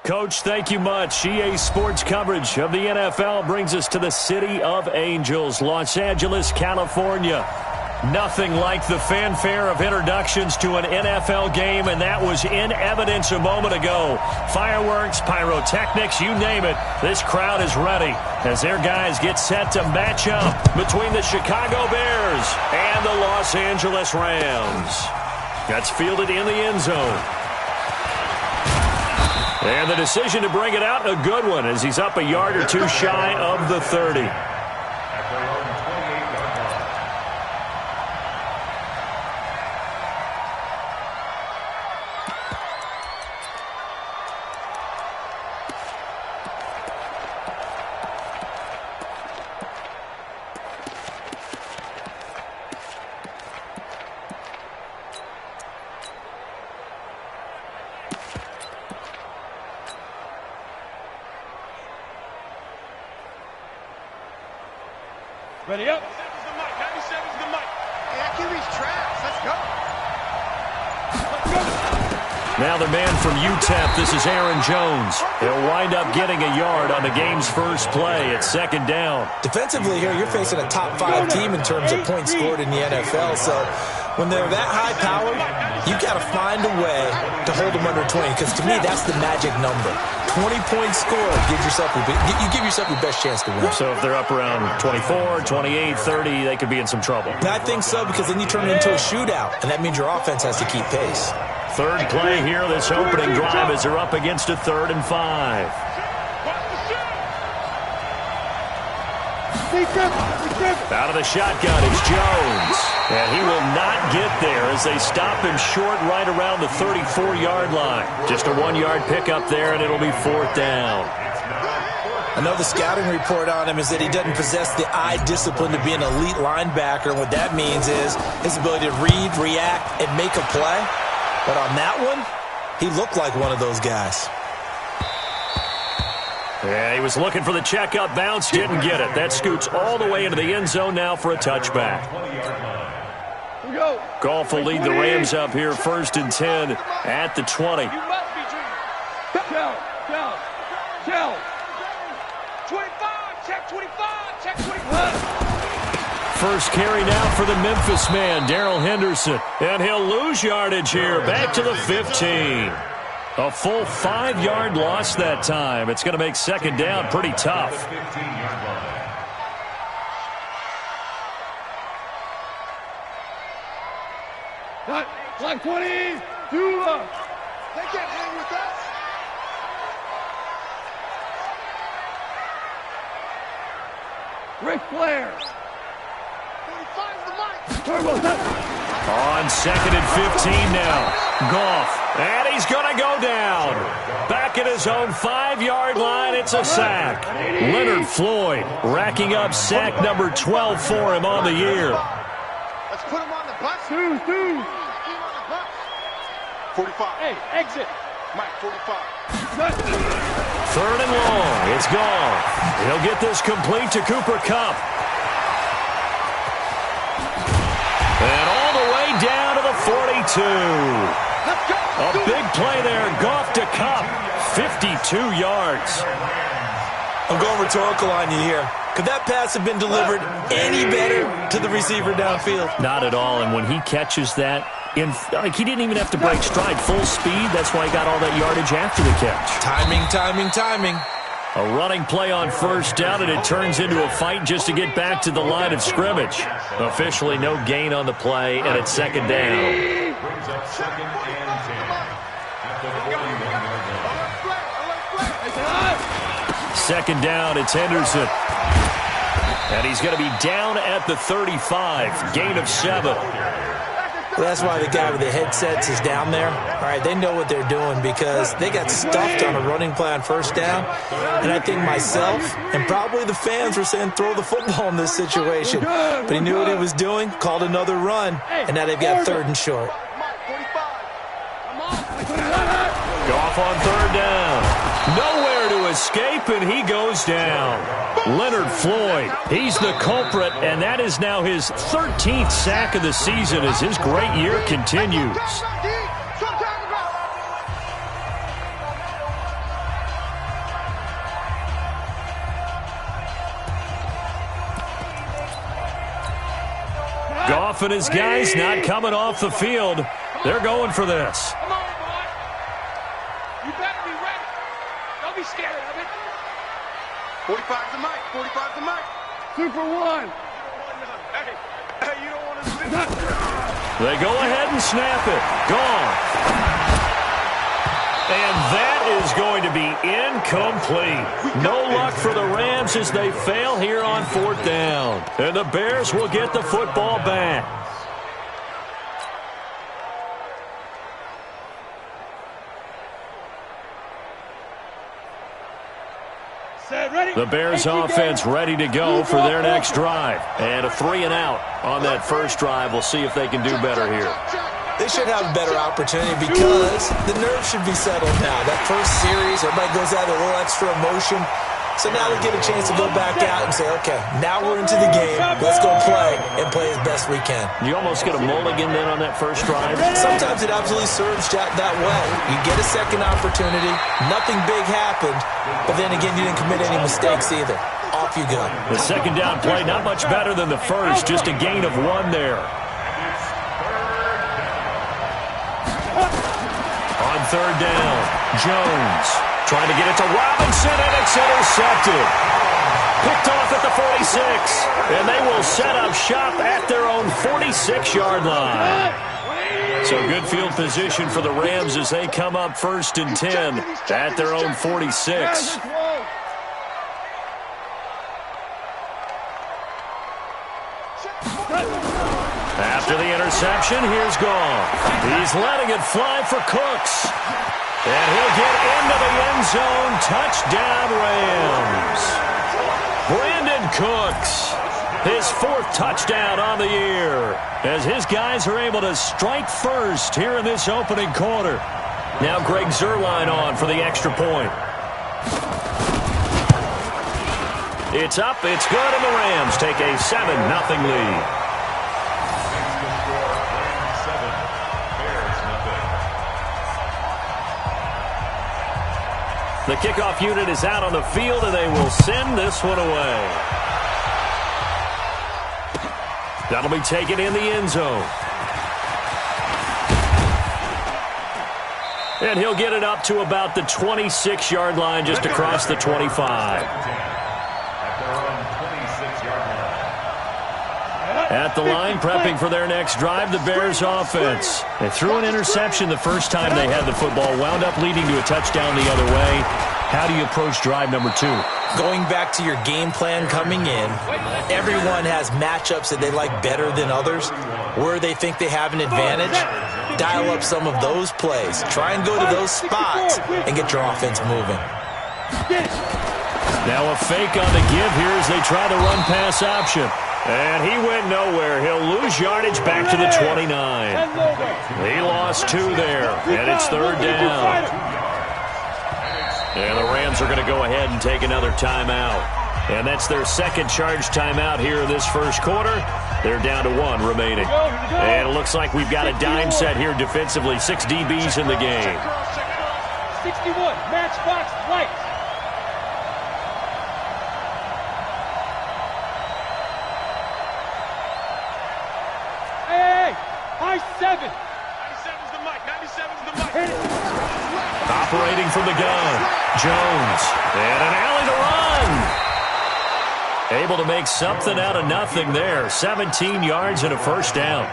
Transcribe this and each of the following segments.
Coach, thank you much. EA Sports coverage of the NFL brings us to the City of Angels, Los Angeles, California. Nothing like the fanfare of introductions to an NFL game, and that was in evidence a moment ago. Fireworks, pyrotechnics, you name it. This crowd is ready as their guys get set to match up between the Chicago Bears and the Los Angeles Rams. That's fielded in the end zone. And the decision to bring it out, a good one, as he's up a yard or two shy of the 30. Ready up. 97's the mic. 97's the mic. Hey, that QB's trash. Let's go. Now the man from UTEP, this is Aaron Jones. He'll wind up getting a yard on the game's first play at second down. Defensively here, you're facing a top 5 team in terms of points scored in the NFL. So when they're that high powered, you got to find a way to hold them under 20. Because to me, that's the magic number. 20 points scored, you give yourself your best chance to win. So if they're up around 24, 28, 30, they could be in some trouble. And I think so, because then you turn it into a shootout, and that means your offense has to keep pace. Third play here, this opening drive, as they're up against a 3rd and 5. Out of the shotgun, it's Jones. And he will not get there as they stop him short right around the 34-yard line. Just a 1-yard pickup there, and it'll be 4th down. I know the scouting report on him is that he doesn't possess the eye discipline to be an elite linebacker. And what that means is his ability to read, react, and make a play. But on that one, he looked like one of those guys. Yeah, he was looking for the checkup bounce, didn't get it. That scoots all the way into the end zone now for a touchback. Goff will lead the Rams up here 1st and 10 at the 20. 25, check 25, check 25. First carry now for the Memphis man, Darrell Henderson. And he'll lose yardage here, back to the 15. A full 5-yard loss that time. It's going to make second down pretty tough. Like 20, they can't hang with us. Ric Flair. 45's the mic. On 2nd and 15 now. Goff. And he's going to go down. Back at his own 5-yard line, it's a sack. Leonard Floyd racking up sack number 12 for him on the year. Let's put him on the bus. Two. 45. Hey, exit. Mike, 45. 3rd and long. It's gone. He'll get this complete to Cooper Kupp. And all the way down to the 42. A big play there. Goff to Kupp. 52 yards. I'm going rhetorical on you here. Could that pass have been delivered any better to the receiver downfield? Not at all. And when he catches that, he didn't even have to break stride. Full speed. That's why he got all that yardage after the catch. Timing. A running play on 1st down, and it turns into a fight just to get back to the line of scrimmage. Officially no gain on the play, and it's 2nd down. Second down, it's Henderson. And he's going to be down at the 35. Gain of 7. Well, that's why the guy with the headsets is down there. All right, they know what they're doing because they got stuffed on a running play on 1st down. And I think myself and probably the fans were saying throw the football in this situation. But he knew what he was doing, called another run, and now they've got 3rd and short. Goff on 3rd down. Nowhere to escape, and he goes down. Leonard Floyd, he's the culprit, and that is now his 13th sack of the season as his great year continues. off, and his guy's not coming off the field. They're going for this. Come on, boy. You better be ready. Don't be scared of it. 45's the mic. 45's the mic. 2 for 1. Hey, you don't want to do that. They go ahead and snap it. Gone. And that is going to be incomplete. No luck for the Rams as they fail here on 4th down. And the Bears will get the football back. The Bears offense ready to go for their next drive. And a 3-and-out on that first drive. We'll see if they can do better here. They should have a better opportunity because the nerves should be settled now. That first series, everybody goes out with a little extra emotion. So now we get a chance to go back out and say, okay, now we're into the game. Let's go play and play as best we can. You almost get a mulligan then on that first drive? Sometimes it absolutely serves that way. You get a second opportunity. Nothing big happened. But then again, you didn't commit any mistakes either. Off you go. The second down play, not much better than the first. Just a gain of 1 there. On 3rd down, Jones trying to get it to Robinson, and it's intercepted. Picked off at the 46, and they will set up shop at their own 46-yard line. So good field position for the Rams as they come up 1st and 10 at their own 46. After the interception, here's Goff. He's letting it fly for Cooks. And he'll get into the end zone. Touchdown, Rams. Brandon Cooks, his 4th touchdown on the year, as his guys are able to strike first here in this opening quarter. Now Greg Zuerlein on for the extra point. It's up, it's good, and the Rams take a 7-0 lead. The kickoff unit is out on the field, and they will send this one away. That'll be taken in the end zone. And he'll get it up to about the 26-yard line, just across the 25. At the line, prepping for their next drive, the Bears offense. They threw an interception the first time they had the football, wound up leading to a touchdown the other way. How do you approach drive number 2? Going back to your game plan coming in, everyone has matchups that they like better than others. Where they think they have an advantage, dial up some of those plays. Try and go to those spots and get your offense moving. Now a fake on the give here as they try the run-pass option. And he went nowhere. He'll lose yardage back to the 29. He lost 2 there, and it's 3rd down. And the Rams are going to go ahead and take another timeout. And that's their second charge timeout here in this first quarter. They're down to 1 remaining. And it looks like we've got a dime set here defensively. 6 DBs in the game. 61, matchbox lights. High 7. 97's the mic. 97's the mic. Operating from the gun, Jones. And an alley to run. Able to make something out of nothing there. 17 yards and a first down.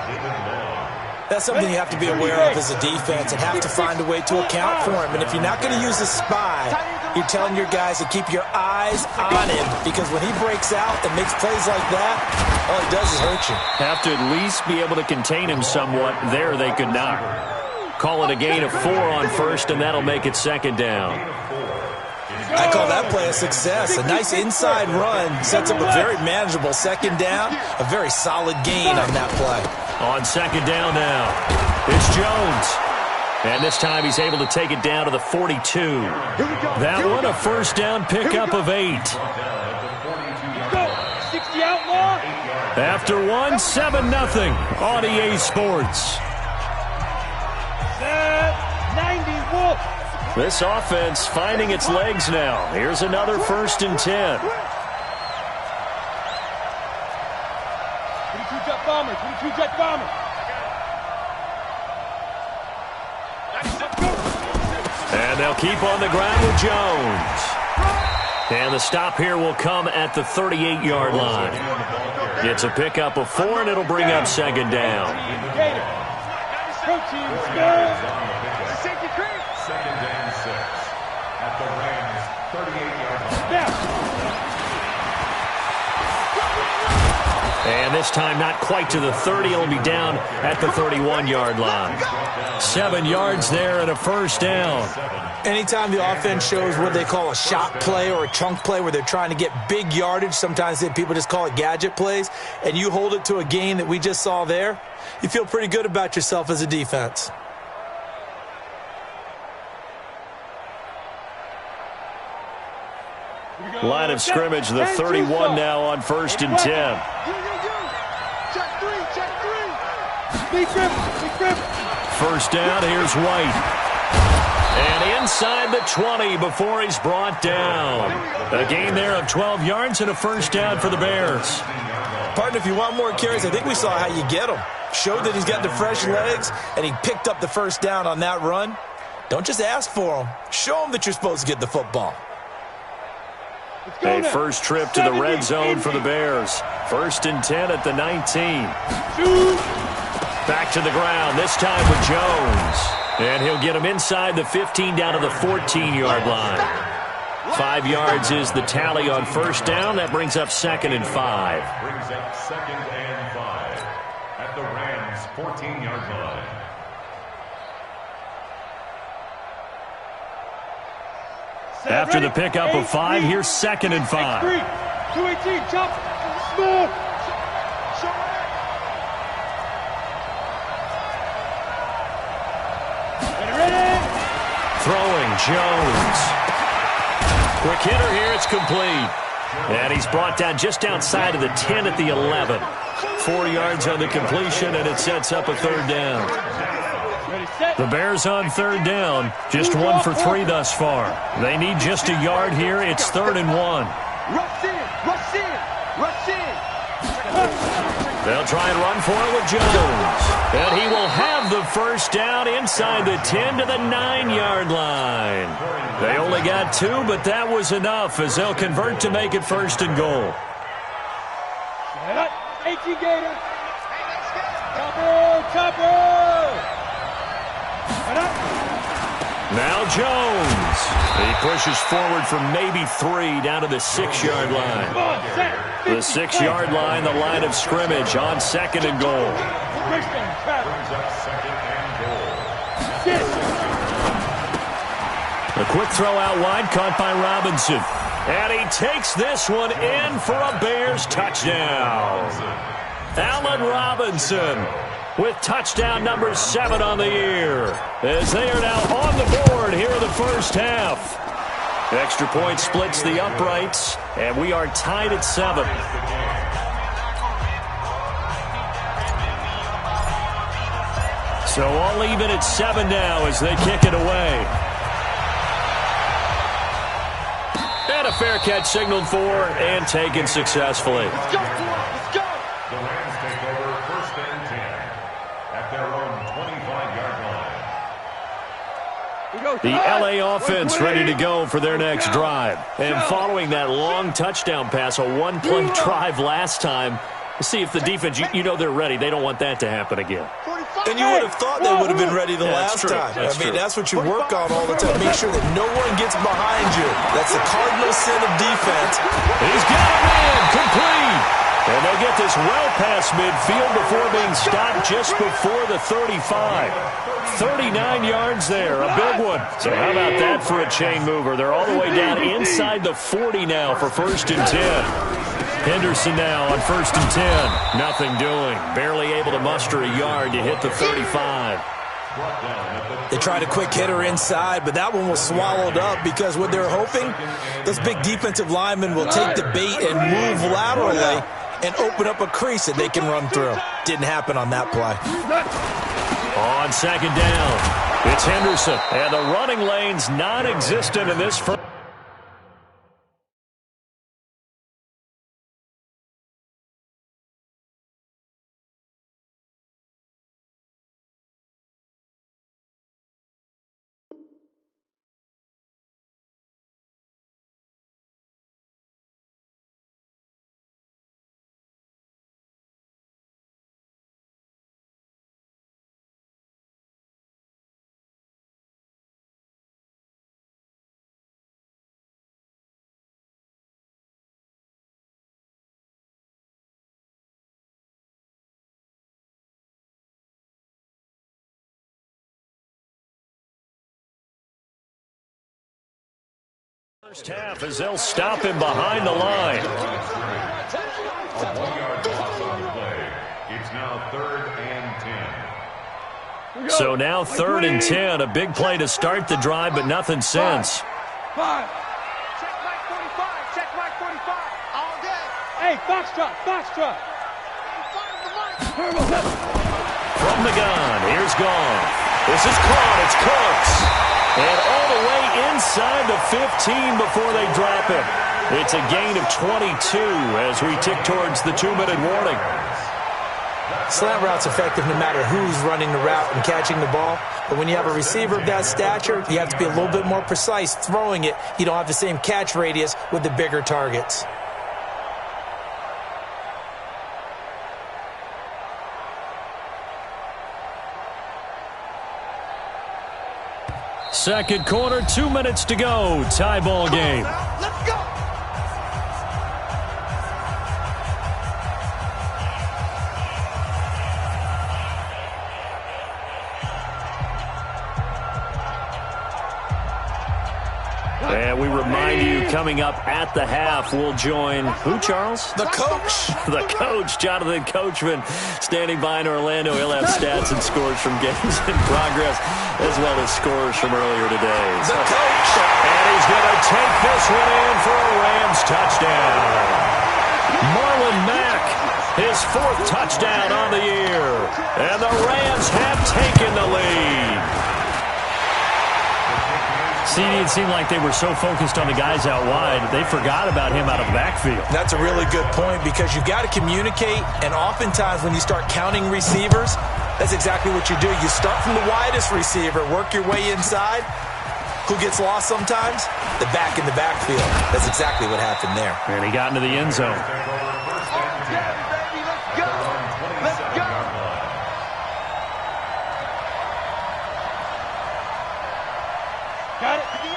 That's something you have to be aware of as a defense and have to find a way to account for him. And if you're not going to use a spy, you're telling your guys to keep your eyes on him, because when he breaks out and makes plays like that, all he does is hurt you. Have to at least be able to contain him somewhat. There they could not. Call it a gain of 4 on first, and that'll make it 2nd down. I call that play a success. A nice inside run sets up a very manageable 2nd down. A very solid gain on that play. On 2nd down now, it's Jones. And this time he's able to take it down to the 42. That one, a first down pickup of 8. 60 outlaw. After 1, 7-0 on EA Sports. 90 Wolf. This offense finding its legs now. Here's another 1st and 10. 32 jump ball bomber. 22 jet bomber. And they'll keep on the ground with Jones. And the stop here will come at the 38-yard line. It's a pickup of 4, and it'll bring up second down. Second and 6 at the Rams' 38-yard line. And this time not quite to the 30. It'll be down at the 31-yard line. 7 yards there and a first down. Anytime the offense shows what they call a shot play or a chunk play where they're trying to get big yardage, sometimes people just call it gadget plays, and you hold it to a gain that we just saw there, you feel pretty good about yourself as a defense. Line of scrimmage, the 31 now on 1st and 10. Check three. First down, here's White. And inside the 20 before he's brought down. A gain there of 12 yards and a first down for the Bears. Partner, if you want more carries, I think we saw how you get him. Showed that he's got the fresh legs, and he picked up the first down on that run. Don't just ask for him. Show him that you're supposed to get the football. A first trip to the red zone for the Bears. 1st and 10 at the 19. Back to the ground, this time with Jones. And he'll get him inside the 15 down to the 14-yard line. 5 yards is the tally on first down. That brings up 2nd and 5. Brings up 2nd and 5 at the Rams' 14-yard line. After the pickup of 5, here's 2nd and 5. 218, jump, smooth. Throwing, Jones. Quick hitter here, it's complete. And he's brought down just outside of the 10 at the 11. 4 yards on the completion, and it sets up a third down. The Bears on third down, just 1 for 3 thus far. They need just a yard here. It's 3rd and 1. Rush in, rush in, rush in. They'll try and run for it with Jones. And he will have the first down inside the 10 to the 9-yard line. They only got 2, but that was enough as they'll convert to make it 1st and goal. 18 Gator. Chopper. Now Jones. He pushes forward from maybe 3 down to the 6-yard line. The 6-yard line, the line of scrimmage on 2nd and goal. Brings up 2nd and goal. A quick throw out wide, caught by Robinson. And he takes this one in for a Bears touchdown. Allen Robinson with touchdown number 7 on the year, as they are now on the board here in the first half. Extra point splits the uprights, and we are tied at 7. So all even at 7 now as they kick it away. And a fair catch signaled for and taken successfully. Let's go, let's go. The Rams take over 1st and 10 at their own 25-yard line. The LA offense ready to go for their next drive. And following that long touchdown pass, a one-play drive last time, we'll see if the defense, you know they're ready. They don't want that to happen again. And you would have thought they would have been ready the last time. That's what you work on all the time. Make sure that no one gets behind you. That's the cardinal sin of defense. He's got a man, complete. And they get this well past midfield before being stopped just before the 35. 39 yards there, a big one. So how about that for a chain mover? They're all the way down inside the 40 now for 1st and 10. Henderson now on 1st and 10. Nothing doing. Barely able to muster a yard to hit the 35. They tried a quick hitter inside, but that one was swallowed up because what they're hoping, those big defensive linemen will take the bait and move laterally and open up a crease that they can run through. Didn't happen on that play. On 2nd down, it's Henderson. And the running lane's non-existent in this first. First half as they'll stop him behind the line. A 1-yard loss on the play. It's now 3rd and 10. So now 3rd and 10. A big play to start the drive, but nothing since. 5. Check right 45. Check right 45. All day. Hey, Foxtrot. Foxtrot. From the gun, here's Gone. This is caught. It's Cooks. And all the way inside the 15 before they drop him. It's a gain of 22 as we tick towards the 2-minute warning. Slant route's effective no matter who's running the route and catching the ball. But when you have a receiver of that stature, you have to be a little bit more precise throwing it. You don't have the same catch radius with the bigger targets. Second quarter, 2 minutes to go. Tie ball game. Let's go. And we remind you, coming up at the half, we'll join who, Charles? The coach. The coach, Jonathan Coachman, standing by in Orlando. He'll have stats and scores from games in progress, as well as scores from earlier today. The coach. And he's going to take this one in for a Rams touchdown. Marlon Mack, his 4th touchdown on the year. And the Rams have taken the lead. It seemed like they were so focused on the guys out wide, they forgot about him out of the backfield. That's a really good point because you've got to communicate, and oftentimes when you start counting receivers, that's exactly what you do. You start from the widest receiver, work your way inside. Who gets lost sometimes? The back in the backfield. That's exactly what happened there. And he got into the end zone.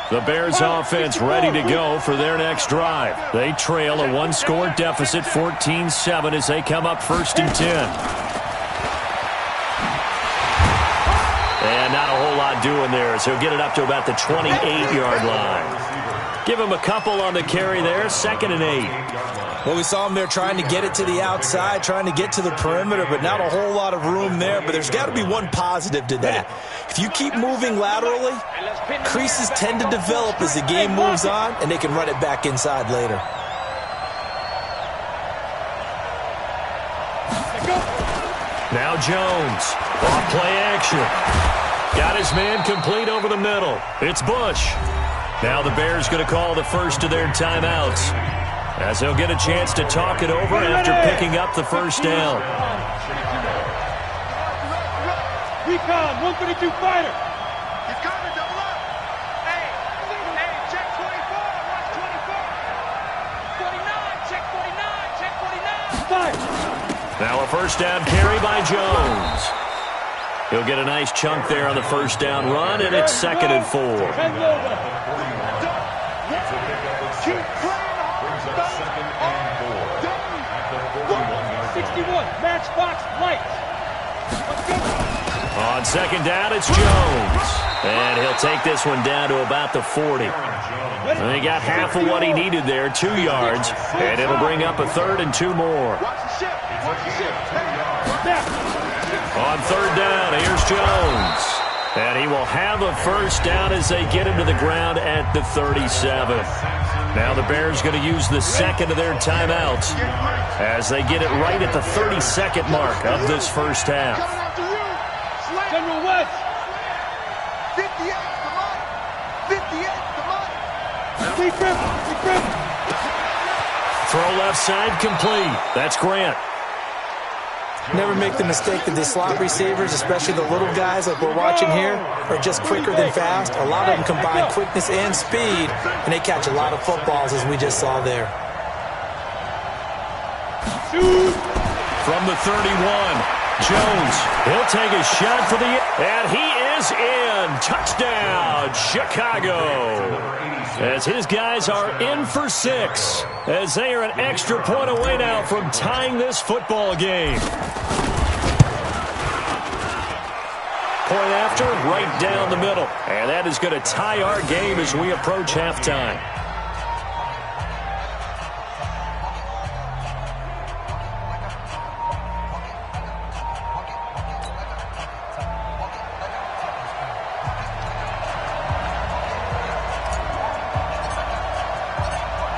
The Bears offense ready to go for their next drive. They trail a 1-score deficit, 14-7, as they come up 1st and 10. And not a whole lot doing there, so he'll get it up to about the 28-yard line. Give him a couple on the carry there, 2nd and 8. Well, we saw him there trying to get it to the outside, trying to get to the perimeter, but not a whole lot of room there. But there's got to be one positive to that. If you keep moving laterally, creases tend to develop as the game moves on, and they can run it back inside later. Now Jones, off play action. Got his man complete over the middle. It's Bush. Now the Bears going to call the first of their timeouts, as they'll get a chance to talk it over after picking up the first down. Recon, 132 fighter. He's coming, double up. Hey, check 24, watch 24. 49, check 49, check 49. Fire. Now a first down carry by Jones. He'll get a nice chunk there on the first down run, and it's 2nd and 4. Keep playing hard. 61, matchbox lights. On 2nd down, it's Jones. And he'll take this one down to about the 40. And he got half of what he needed there, 2 yards. And it'll bring up a 3rd and 2 more. On 3rd down, here's Jones. And he will have a first down as they get him to the ground at the 37. Now the Bears going to use the 2nd of their timeouts as they get it right at the 32nd mark of this first half. General West. 58, come on. 58, come on. Deep grip. Throw left side complete. That's Grant. Never make the mistake that the slot receivers, especially the little guys like we're watching here, are just quicker than fast. A lot of them combine quickness and speed, and they catch a lot of footballs, as we just saw there. From the 31, Jones, he'll take a shot for the, and he is in. Touchdown, Chicago. As his guys are in for 6, as they are an extra point away now from tying this football game. Point after, right down the middle. And that is going to tie our game as we approach halftime.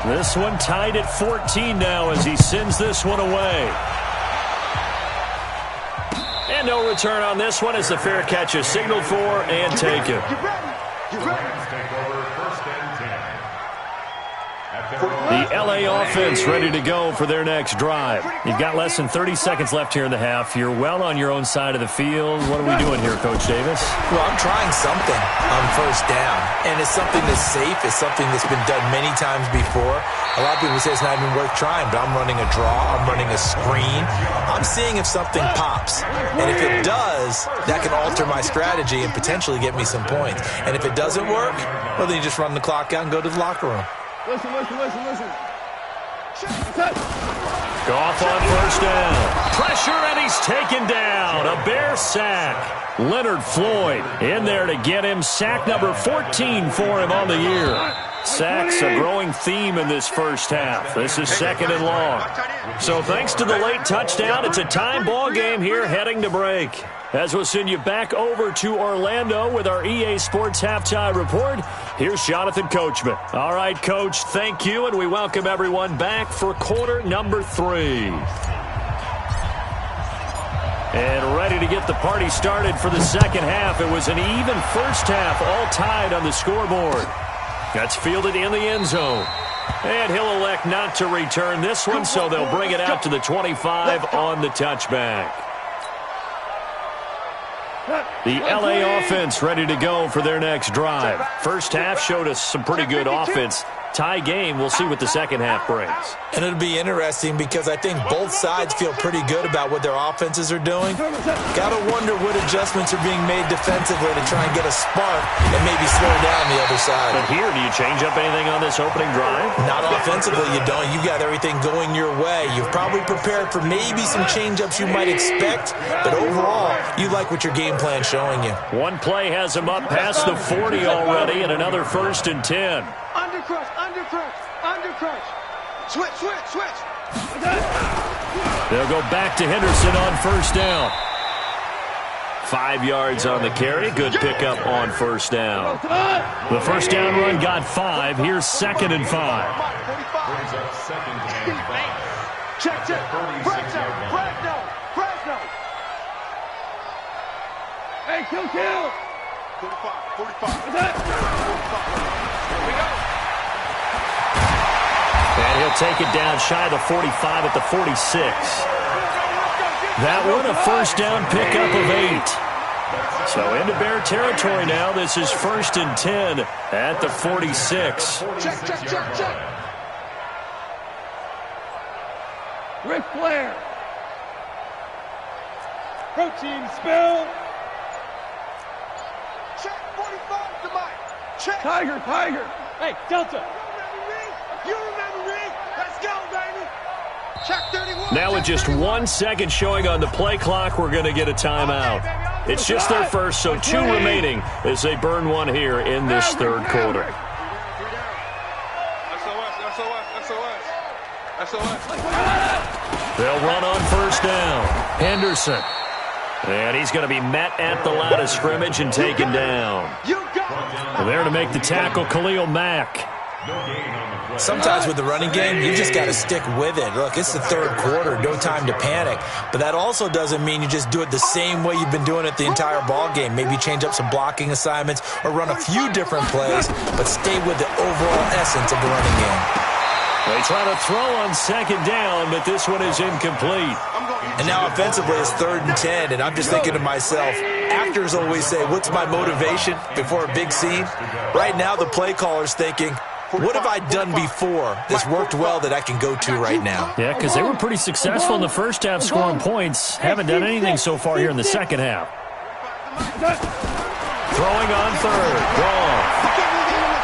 This one tied at 14 now as he sends this one away. And no return on this one as the fair catch is signaled for and taken. The LA offense ready to go for their next drive. You've got less than 30 seconds left here in the half. You're well on your own side of the field. What are we doing here, Coach Davis? Well, I'm trying something on first down, and it's something that's safe. It's something that's been done many times before. A lot of people say it's not even worth trying, but I'm running a draw. I'm running a screen. I'm seeing if something pops, and if it does, that can alter my strategy and potentially get me some points. And if it doesn't work, well, then you just run the clock out and go to the locker room. Listen. Goff on first down. Pressure, and he's taken down. A Bear sack. Leonard Floyd in there to get him. Sack number 14 for him on the year. Sacks a growing theme in this first half. This is second and long. So thanks to the late touchdown, it's a time ball game here heading to break. As we'll send you back over to Orlando with our EA Sports Halftime Report, here's Jonathan Coachman. All right, Coach, thank you, and we welcome everyone back for quarter number 3. And ready to get the party started for the second half. It was an even first half, all tied on the scoreboard. That's fielded in the end zone. And he'll elect not to return this one, so they'll bring it out to the 25 on the touchback. The LA offense ready to go for their next drive. First half showed us some pretty good offense. Tie game, we'll see what the second half brings. And it'll be interesting because I think both sides feel pretty good about what their offenses are doing. Got to wonder what adjustments are being made defensively to try and get a spark and maybe slow down the other side. But here, do you change up anything on this opening drive? Not offensively, you don't. You got everything going your way. You've probably prepared for maybe some change-ups you might expect, but overall, you like what your game plan's showing you. One play has him up past the 40 already, and another 1st and 10. Undercrush. Switch. They'll go back to Henderson on first down. 5 yards on the carry. Good pickup on first down. The first down run got 5. Here's 2nd and 5. Check. Fresno. Hey, kill. 45. Here we go. And he'll take it down shy of the 45 at the 46. That one a first down pickup of 8. So into Bear territory now. This is 1st and 10 at the 46. Check. Ric Flair. Protein spill. Check 45 to Mike. Check. Tiger. Hey, Delta. You remember me? Let's go, baby. Check 31. Now with just 1 second showing on the play clock, we're going to get a timeout. It's just their first, so 2 remaining as they burn one here in this third quarter. SOS. They'll run on first down. Henderson. And he's going to be met at the line of scrimmage and taken down. There to make the tackle, Khalil Mack. Sometimes with the running game, you just got to stick with it. Look, it's the third quarter, no time to panic. But that also doesn't mean you just do it the same way you've been doing it the entire ball game. Maybe change up some blocking assignments or run a few different plays, but stay with the overall essence of the running game. They try to throw on second down, but this one is incomplete. And now offensively it's 3rd and 10, and I'm just thinking to myself, actors always say, what's my motivation before a big scene? Right now the play caller's thinking, what have I done before that's worked well that I can go to right now? Yeah, because they were pretty successful in the first half scoring points. Haven't done anything so far here in the second half. Throwing on third. Wrong.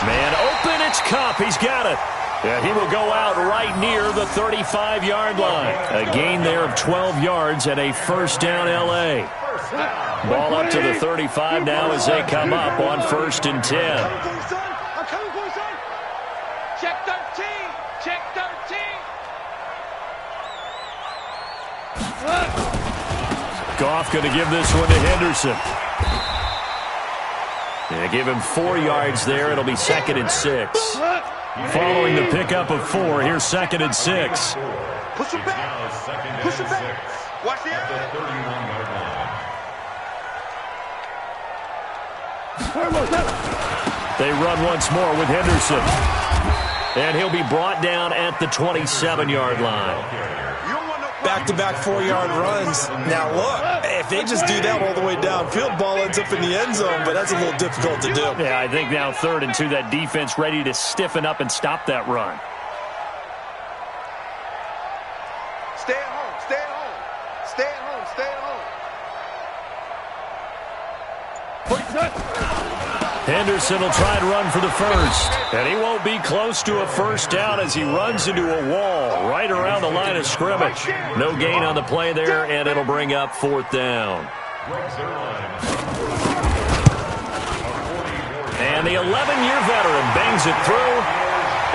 Man open, it's Kupp. He's got it. And he will go out right near the 35-yard line. A gain there of 12 yards and a first down L.A. Ball up to the 35 now as they come up on 1st and 10. Check 13. Goff going to give this one to Henderson. And give him 4 yards there. It'll be 2nd and 6. Following the pickup of 4, here's 2nd and 6. Push it back. Push it back. Watch the area. 31-yard line. They run once more with Henderson. And he'll be brought down at the 27-yard line. Back-to-back 4-yard runs. Now, look, if they just do that all the way downfield, ball ends up in the end zone, but that's a little difficult to do. Yeah, I think now 3rd and 2, that defense ready to stiffen up and stop that run. Stay at home. Stay at home. Stay at home. Stay at home. Henderson will try and run for the first. And he won't be close to a first down as he runs into a wall right around the line of scrimmage. No gain on the play there, and it'll bring up 4th down. And the 11-year veteran bangs it through,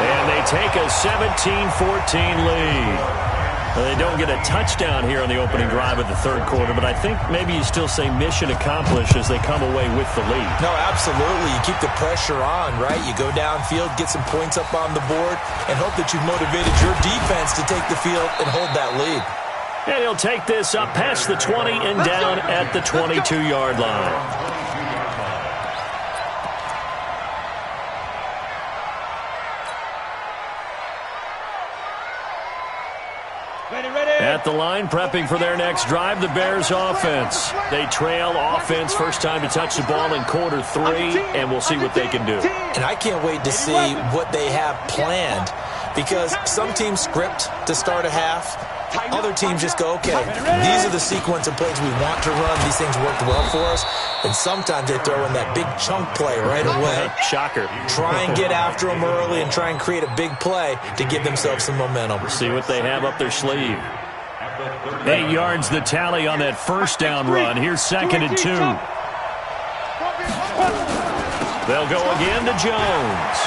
and they take a 17-14 lead. They don't get a touchdown here on the opening drive of the 3rd quarter, but I think maybe you still say mission accomplished as they come away with the lead. No, absolutely. You keep the pressure on, right? You go downfield, get some points up on the board, and hope that you've motivated your defense to take the field and hold that lead. And he'll take this up past the 20 and down at the 22-yard line. At the line, prepping for their next drive, the Bears offense. They trail offense, first time to touch the ball in quarter 3, and we'll see what they can do. And I can't wait to see what they have planned, because some teams script to start a half. Other teams just go, okay, these are the sequence of plays we want to run. These things worked well for us. And sometimes they throw in that big chunk play right away. Shocker. Try and get after them early and try and create a big play to give themselves some momentum. See what they have up their sleeve. 8 yards the tally on that first down run. Here's 2nd and 2. They'll go again to Jones.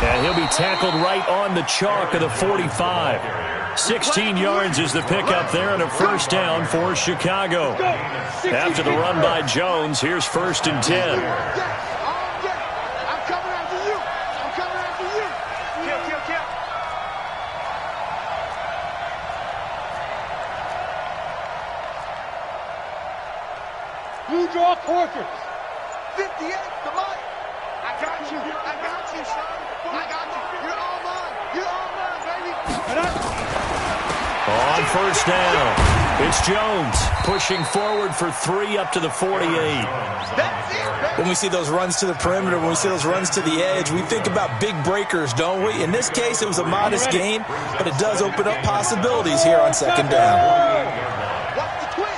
And he'll be tackled right on the chalk of the 45. 16 yards is the pickup there and a first down for Chicago. After the run by Jones, here's 1st and 10. I'm coming after you. I'm coming after you. Kill. Blue draw quarters. 58 to Mike. I got you, son. I got you. You're all mine, baby. On first down, it's Jones pushing forward for 3 up to the 48. That's it, baby. When we see those runs to the perimeter, when we see those runs to the edge, we think about big breakers, don't we? In this case, it was a modest gain, but it does open up possibilities here on 2nd down. Watch the twins.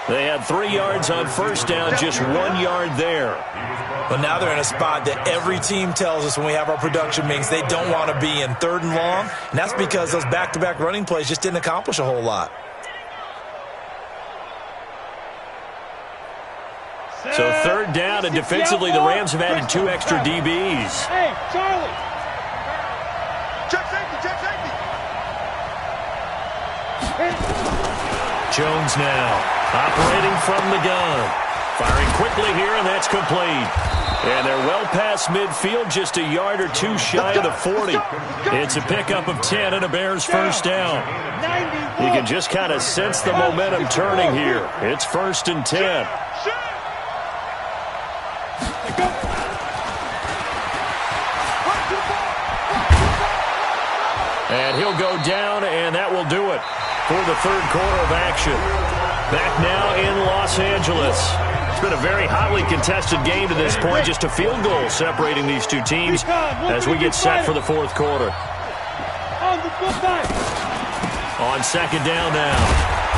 They had 3 yards on first down, just 1 yard there. But now they're in a spot that every team tells us when we have our production meetings they don't want to be in, 3rd and long. And that's because those back-to-back running plays just didn't accomplish a whole lot. So 3rd down, and defensively the Rams have added 2 extra DBs. Hey, Charlie. Check safety. Jones now operating from the gun. Firing quickly here, and that's complete. And they're well past midfield, just a yard or 2 shy of the 40. It's a pickup of 10 and a Bears first down. You can just kind of sense the momentum turning here. It's 1st and 10. And he'll go down, and that will do it for the 3rd quarter of action. Back now in Los Angeles. It's been a very hotly contested game to this point. Just a field goal separating these two teams as we get set for the 4th quarter. On 2nd down now,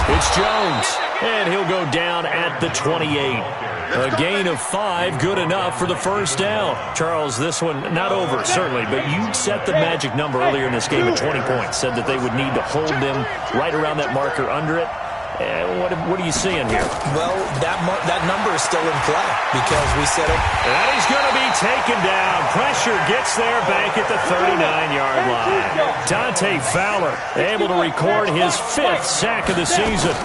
it's Jones, and he'll go down at the 28. A gain of 5, good enough for the first down. Charles, this one not over, certainly, but you set the magic number earlier in this game at 20 points. Said that they would need to hold them right around that marker under it. What are you seeing here? Well, that number is still in play because we set it. And he's going to be taken down. Pressure gets there back at the 39-yard line. Dante Fowler able to record his 5th sack of the season.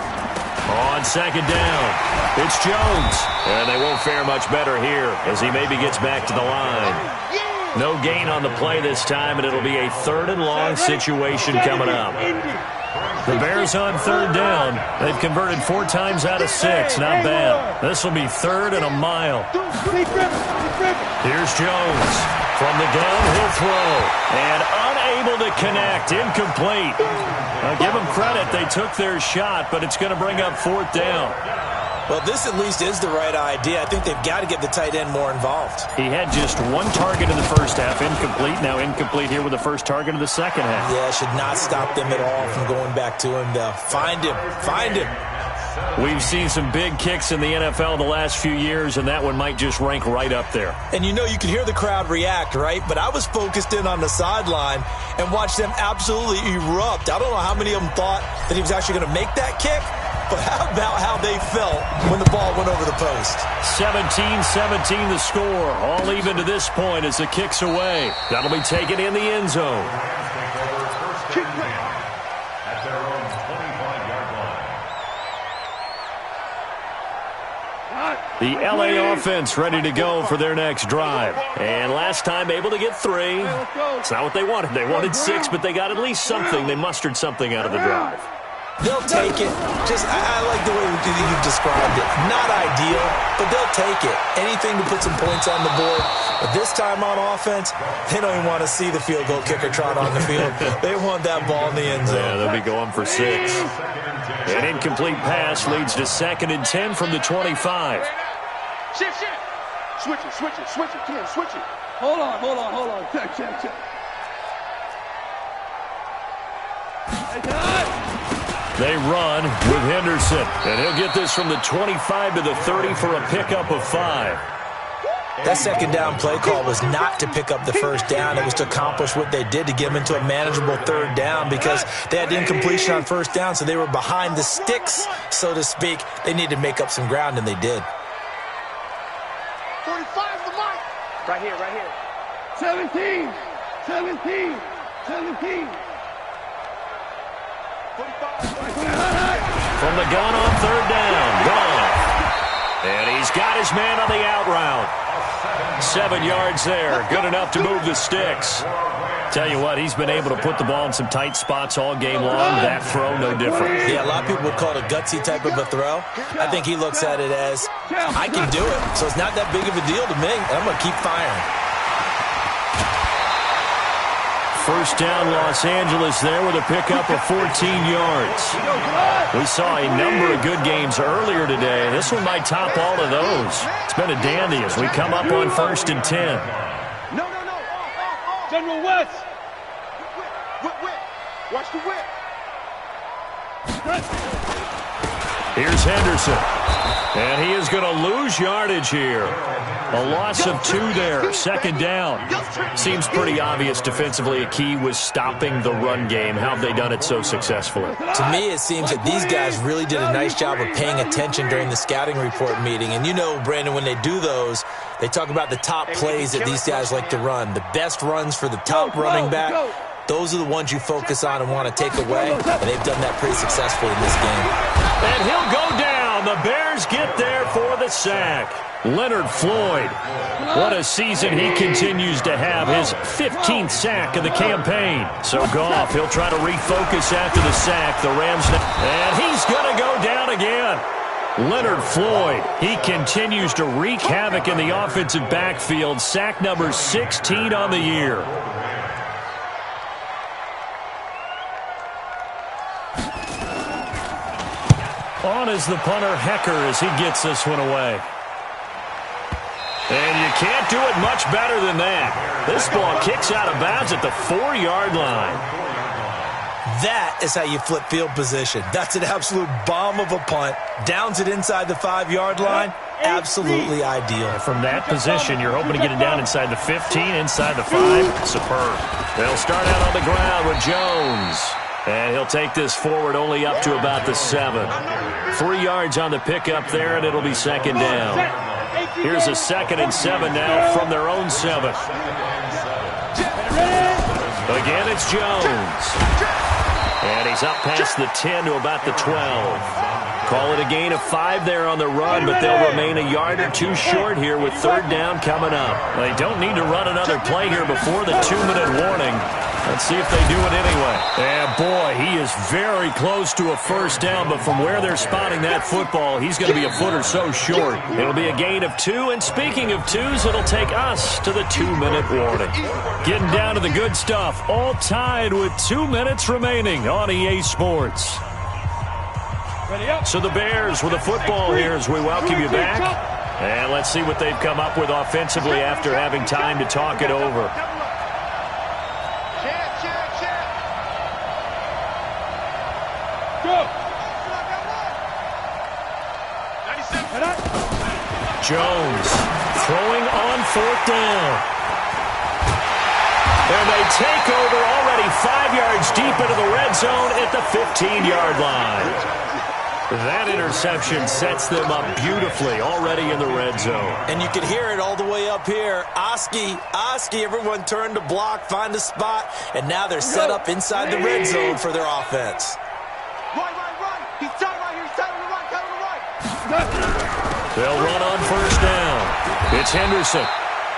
On second down, it's Jones. And they won't fare much better here as he maybe gets back to the line. No gain on the play this time, and it'll be a 3rd and long situation coming up. The Bears on 3rd down. They've converted 4 times out of 6. Not bad. This will be 3rd and a mile. Here's Jones. From the gun, he'll throw. And unable to connect. Incomplete. Now, give them credit. They took their shot, but it's going to bring up 4th down. Well, this at least is the right idea. I think they've got to get the tight end more involved. He had just 1 target in the first half. Incomplete. Now incomplete here with the first target of the second half. Yeah, should not stop them at all from going back to him, though. Find him. Find him. We've seen some big kicks in the NFL the last few years, and that one might just rank right up there. And you know, you can hear the crowd react, right? But I was focused in on the sideline and watched them absolutely erupt. I don't know how many of them thought that he was actually going to make that kick, but how about how they felt when the ball went over the post? 17-17 the score. All even to this point as the kick's away. That'll be taken in the end zone. At their own 25-yard line. The LA offense ready to go for their next drive. And last time able to get 3. It's not what they wanted. They wanted 6, but they got at least something. They mustered something out of the drive. They'll take it. I like the way you've described it. Not ideal, but they'll take it. Anything to put some points on the board. But this time on offense, they don't even want to see the field goal kicker trot on the field. They want that ball in the end zone. Yeah, they'll be going for 6. An incomplete pass leads to 2nd and 10 from the 25. Shift. Switch it. Come on, switch it. Hold on. Check. They run with Henderson, and he'll get this from the 25 to the 30 for a pickup of 5. That second down play call was not to pick up the first down. It was to accomplish what they did to get them into a manageable 3rd down because they had incompletion on first down, so they were behind the sticks, so to speak. They needed to make up some ground, and they did. 45 the mark. Right here. 17. From the gun on 3rd down, gone. And he's got his man on the out route. 7 yards there, good enough to move the sticks. Tell you what, he's been able to put the ball in some tight spots all game long. That throw, no different. Yeah, a lot of people would call it a gutsy type of a throw. I think he looks at it as, I can do it, so it's not that big of a deal to me, and I'm going to keep firing. First down, Los Angeles there with a pickup of 14 yards. We saw a number of good games earlier today. This one might top all of those. It's been a dandy as we come up on 1st and 10. No. General West. Whip. Watch the whip. Here's Henderson. And he is going to lose yardage here. A loss of 2 there. 2nd down. Seems pretty obvious defensively a key was stopping the run game. How have they done it so successfully? To me, it seems that these guys really did a nice job of paying attention during the scouting report meeting. And you know, Brandon, when they do those, they talk about the top plays that these guys like to run. The best runs for the top running back. Those are the ones you focus on and want to take away. And they've done that pretty successfully in this game. And he'll go down. The Bears get there for the sack. Leonard Floyd. What a season he continues to have. His 15th sack of the campaign. So Goff, he'll try to refocus after the sack. The Rams, and he's going to go down again. Leonard Floyd, he continues to wreak havoc in the offensive backfield. Sack number 16 on the year. On is the punter, Hecker, as he gets this one away. And you can't do it much better than that. This ball kicks out of bounds at the 4-yard line. That is how you flip field position. That's an absolute bomb of a punt. Downs it inside the 5-yard line. Absolutely ideal. From that position, you're hoping to get it down inside the 15, inside the 5. Superb. They'll start out on the ground with Jones. And he'll take this forward only up to about the 7. 3 yards on the pickup there, and it'll be 2nd down. Here's a 2nd and 7 now from their own 7. Again, it's Jones. And he's up past the 10 to about the 12. Call it a gain of 5 there on the run, but they'll remain a yard or two short here with third down coming up. They don't need to run another play here before the 2-minute warning. Let's see if they do it anyway. And boy, he is very close to a first down, but from where they're spotting that football, he's going to be a foot or so short. It'll be a gain of 2, and speaking of 2s, it'll take us to the 2-minute warning. Getting down to the good stuff, all tied with 2 minutes remaining on EA Sports. So the Bears with a football here as we welcome you back. And let's see what they've come up with offensively after having time to talk it over. Jones throwing on 4th down. And they take over already 5 yards deep into the red zone at the 15-yard line. That interception sets them up beautifully already in the red zone. And you can hear it all the way up here. Oski, everyone turned to block, find a spot, and now they're set up inside the red zone for their offense. Right. He's tight right here. He's tight on the right. Tight on the right. They'll run on 1st down. It's Henderson.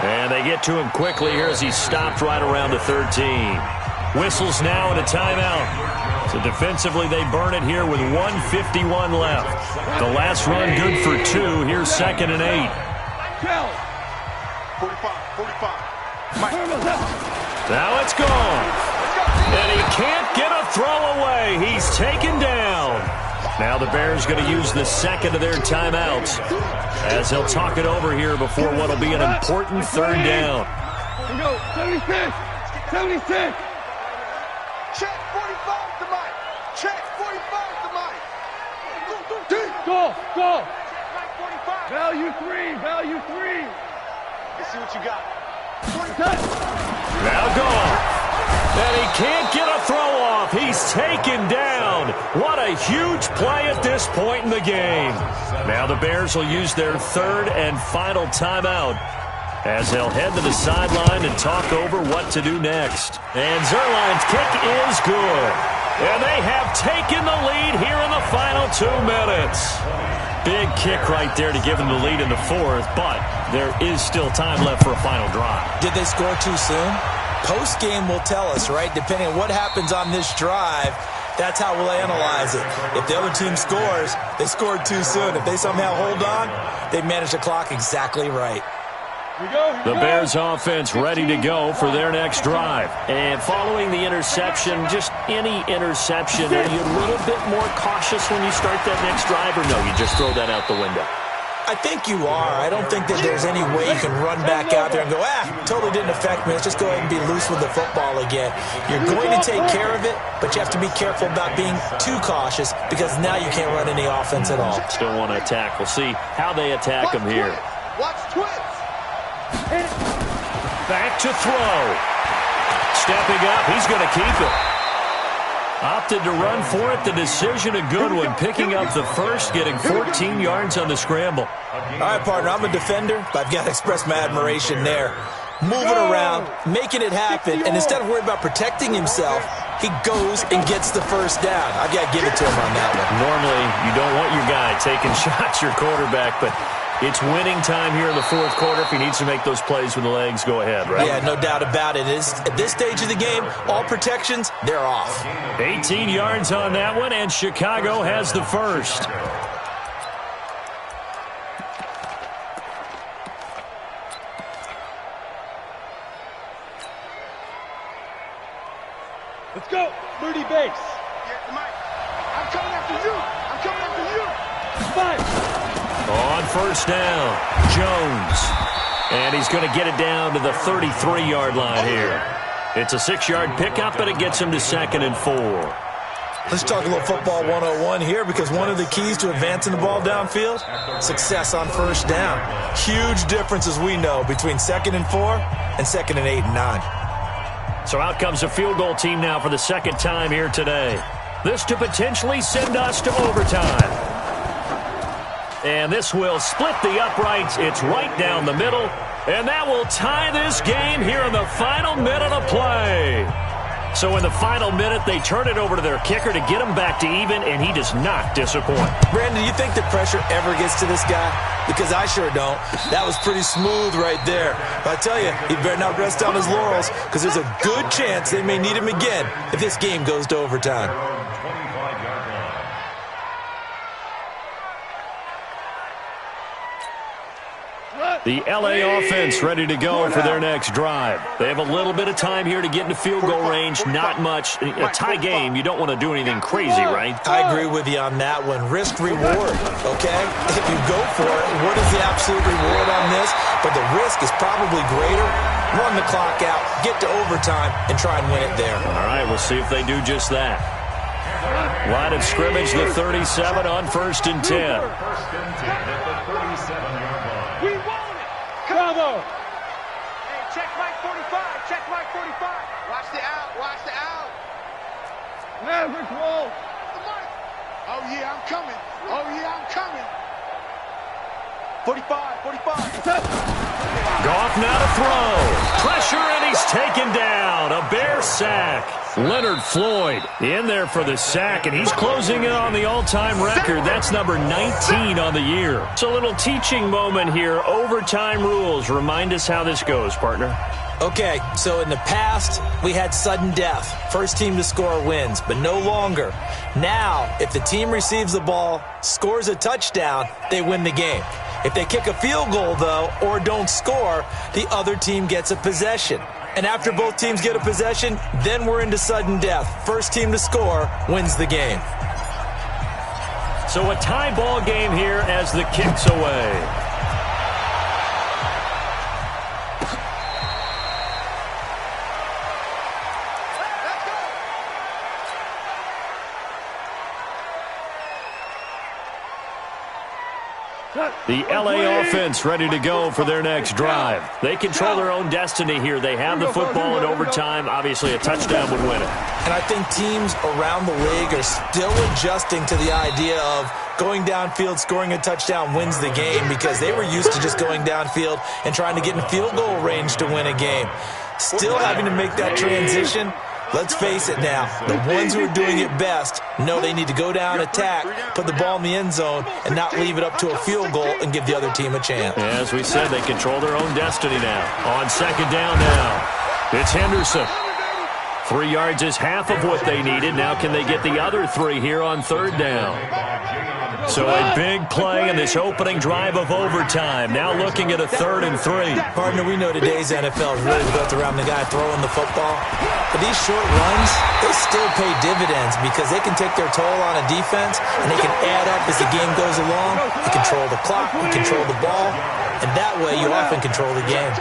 And they get to him quickly here as he's stopped right around the 13. Whistles now and a timeout. So defensively they burn it here with 1:51 left. The last run good for 2. Here's 2nd and 8. 45. Now it's gone. And he can't get a throw away. He's taken down. Now the Bears going to use the second of their timeouts as they'll talk it over here before what will be an important 3rd down. Here we go. 76. Check 45 to Mike. Check 45 to Mike. Go. Check 45. Value 3. Let's see what you got. 40. Now gone. And he can't get a throw off. He's taken down. What a huge play at this point in the game. Now the Bears will use their 3rd and final timeout as they'll head to the sideline and talk over what to do next. And Zuerlein's kick is good. And they have taken the lead here in the final 2 minutes. Big kick right there to give them the lead in the 4th, but there is still time left for a final drive. Did they score too soon? Post-game will tell us, right? Depending on what happens on this drive, that's how we'll analyze it. If the other team scores, they scored too soon. If they somehow hold on, they managed the clock exactly right. The Bears offense ready to go for their next drive. And following the interception, just any interception, are you a little bit more cautious when you start that next drive, or no, you just throw that out the window? I think you are. I don't think that there's any way you can run back out there and go, totally didn't affect me. Let's just go ahead and be loose with the football again. You're going to take care of it, but you have to be careful about being too cautious because now you can't run any offense at all. Still want to attack. We'll see how they attack them here. Watch twits. Back to throw. Stepping up, he's going to keep it. Opted to run for it. The decision, a good one. Picking up the first, getting 14 yards on the scramble. All right, partner, I'm a defender, but I've got to express my admiration there. Moving around, making it happen, and instead of worrying about protecting himself, he goes and gets the first down. I've got to give it to him on that one. Normally, you don't want your guy taking shots, your quarterback, but it's winning time here in the 4th quarter. If he needs to make those plays with the legs, go ahead, right? Yeah, no doubt about it. At this stage of the game, all protections, they're off. 18 yards on that one, and Chicago has the first. Let's go. 30 base. Yeah, Mike. I'm coming after you. 5. On 1st down, Jones. And he's going to get it down to the 33-yard line here. It's a 6-yard pickup, but it gets him to 2nd and 4. Let's talk a little football 101 here because one of the keys to advancing the ball downfield, success on 1st down. Huge difference, as we know, between 2nd and 4 and 2nd and 8 and 9. So out comes a field goal team now for the 2nd time here today. This to potentially send us to overtime. And this will split the uprights. It's right down the middle. And that will tie this game here in the final minute of play. So in the final minute, they turn it over to their kicker to get him back to even, and he does not disappoint. Brandon, do you think the pressure ever gets to this guy? Because I sure don't. That was pretty smooth right there. But I tell you, he better not rest on his laurels, because there's a good chance they may need him again if this game goes to overtime. The LA offense ready to go for their next drive. They have a little bit of time here to get into field goal range. Not much. A tie game, you don't want to do anything crazy, right? I agree with you on that one. Risk reward, okay? If you go for it, what is the absolute reward on this? But the risk is probably greater. Run the clock out, get to overtime, and try and win it there. All right, we'll see if they do just that. Line of scrimmage, the 37 on 1st and 10. First and 10 at the 37-yard line. We want it. Bravo. Hey, check Mike 45. Check Mike 45. Watch the out. Watch the out. Maverick roll. Oh, yeah, I'm coming. Oh, yeah, I'm coming. 45, 45. Goff now to throw. Pressure, and he's taken down. A Bear sack. Leonard Floyd in there for the sack, and he's closing in on the all-time record. That's number 19 on the year. It's a little teaching moment here. Overtime rules. Remind us how this goes, partner. Okay, so in the past, we had sudden death. First team to score wins, but no longer. Now, if the team receives the ball, scores a touchdown, they win the game. If they kick a field goal, though, or don't score, the other team gets a possession. And after both teams get a possession, then we're into sudden death. First team to score wins the game. So a tie ball game here as the kick's away. The LA offense ready to go for their next drive. They control their own destiny here. They have the football in overtime. Obviously, a touchdown would win it. And I think teams around the league are still adjusting to the idea of going downfield, scoring a touchdown wins the game, because they were used to just going downfield and trying to get in field goal range to win a game. Still having to make that transition. Let's face it now, the ones who are doing it best know they need to go down, attack, put the ball in the end zone, and not leave it up to a field goal and give the other team a chance. As we said, they control their own destiny now. On second down now, it's Henderson. 3 yards is half of what they needed. Now can they get the other 3 here on third down? So a big play in this opening drive of overtime. Now looking at a 3rd and 3. Partner, we know today's NFL is really built around the guy throwing the football. But these short runs, they still pay dividends because they can take their toll on a defense and they can add up as the game goes along. You control the clock, you control the ball, and that way you often control the game.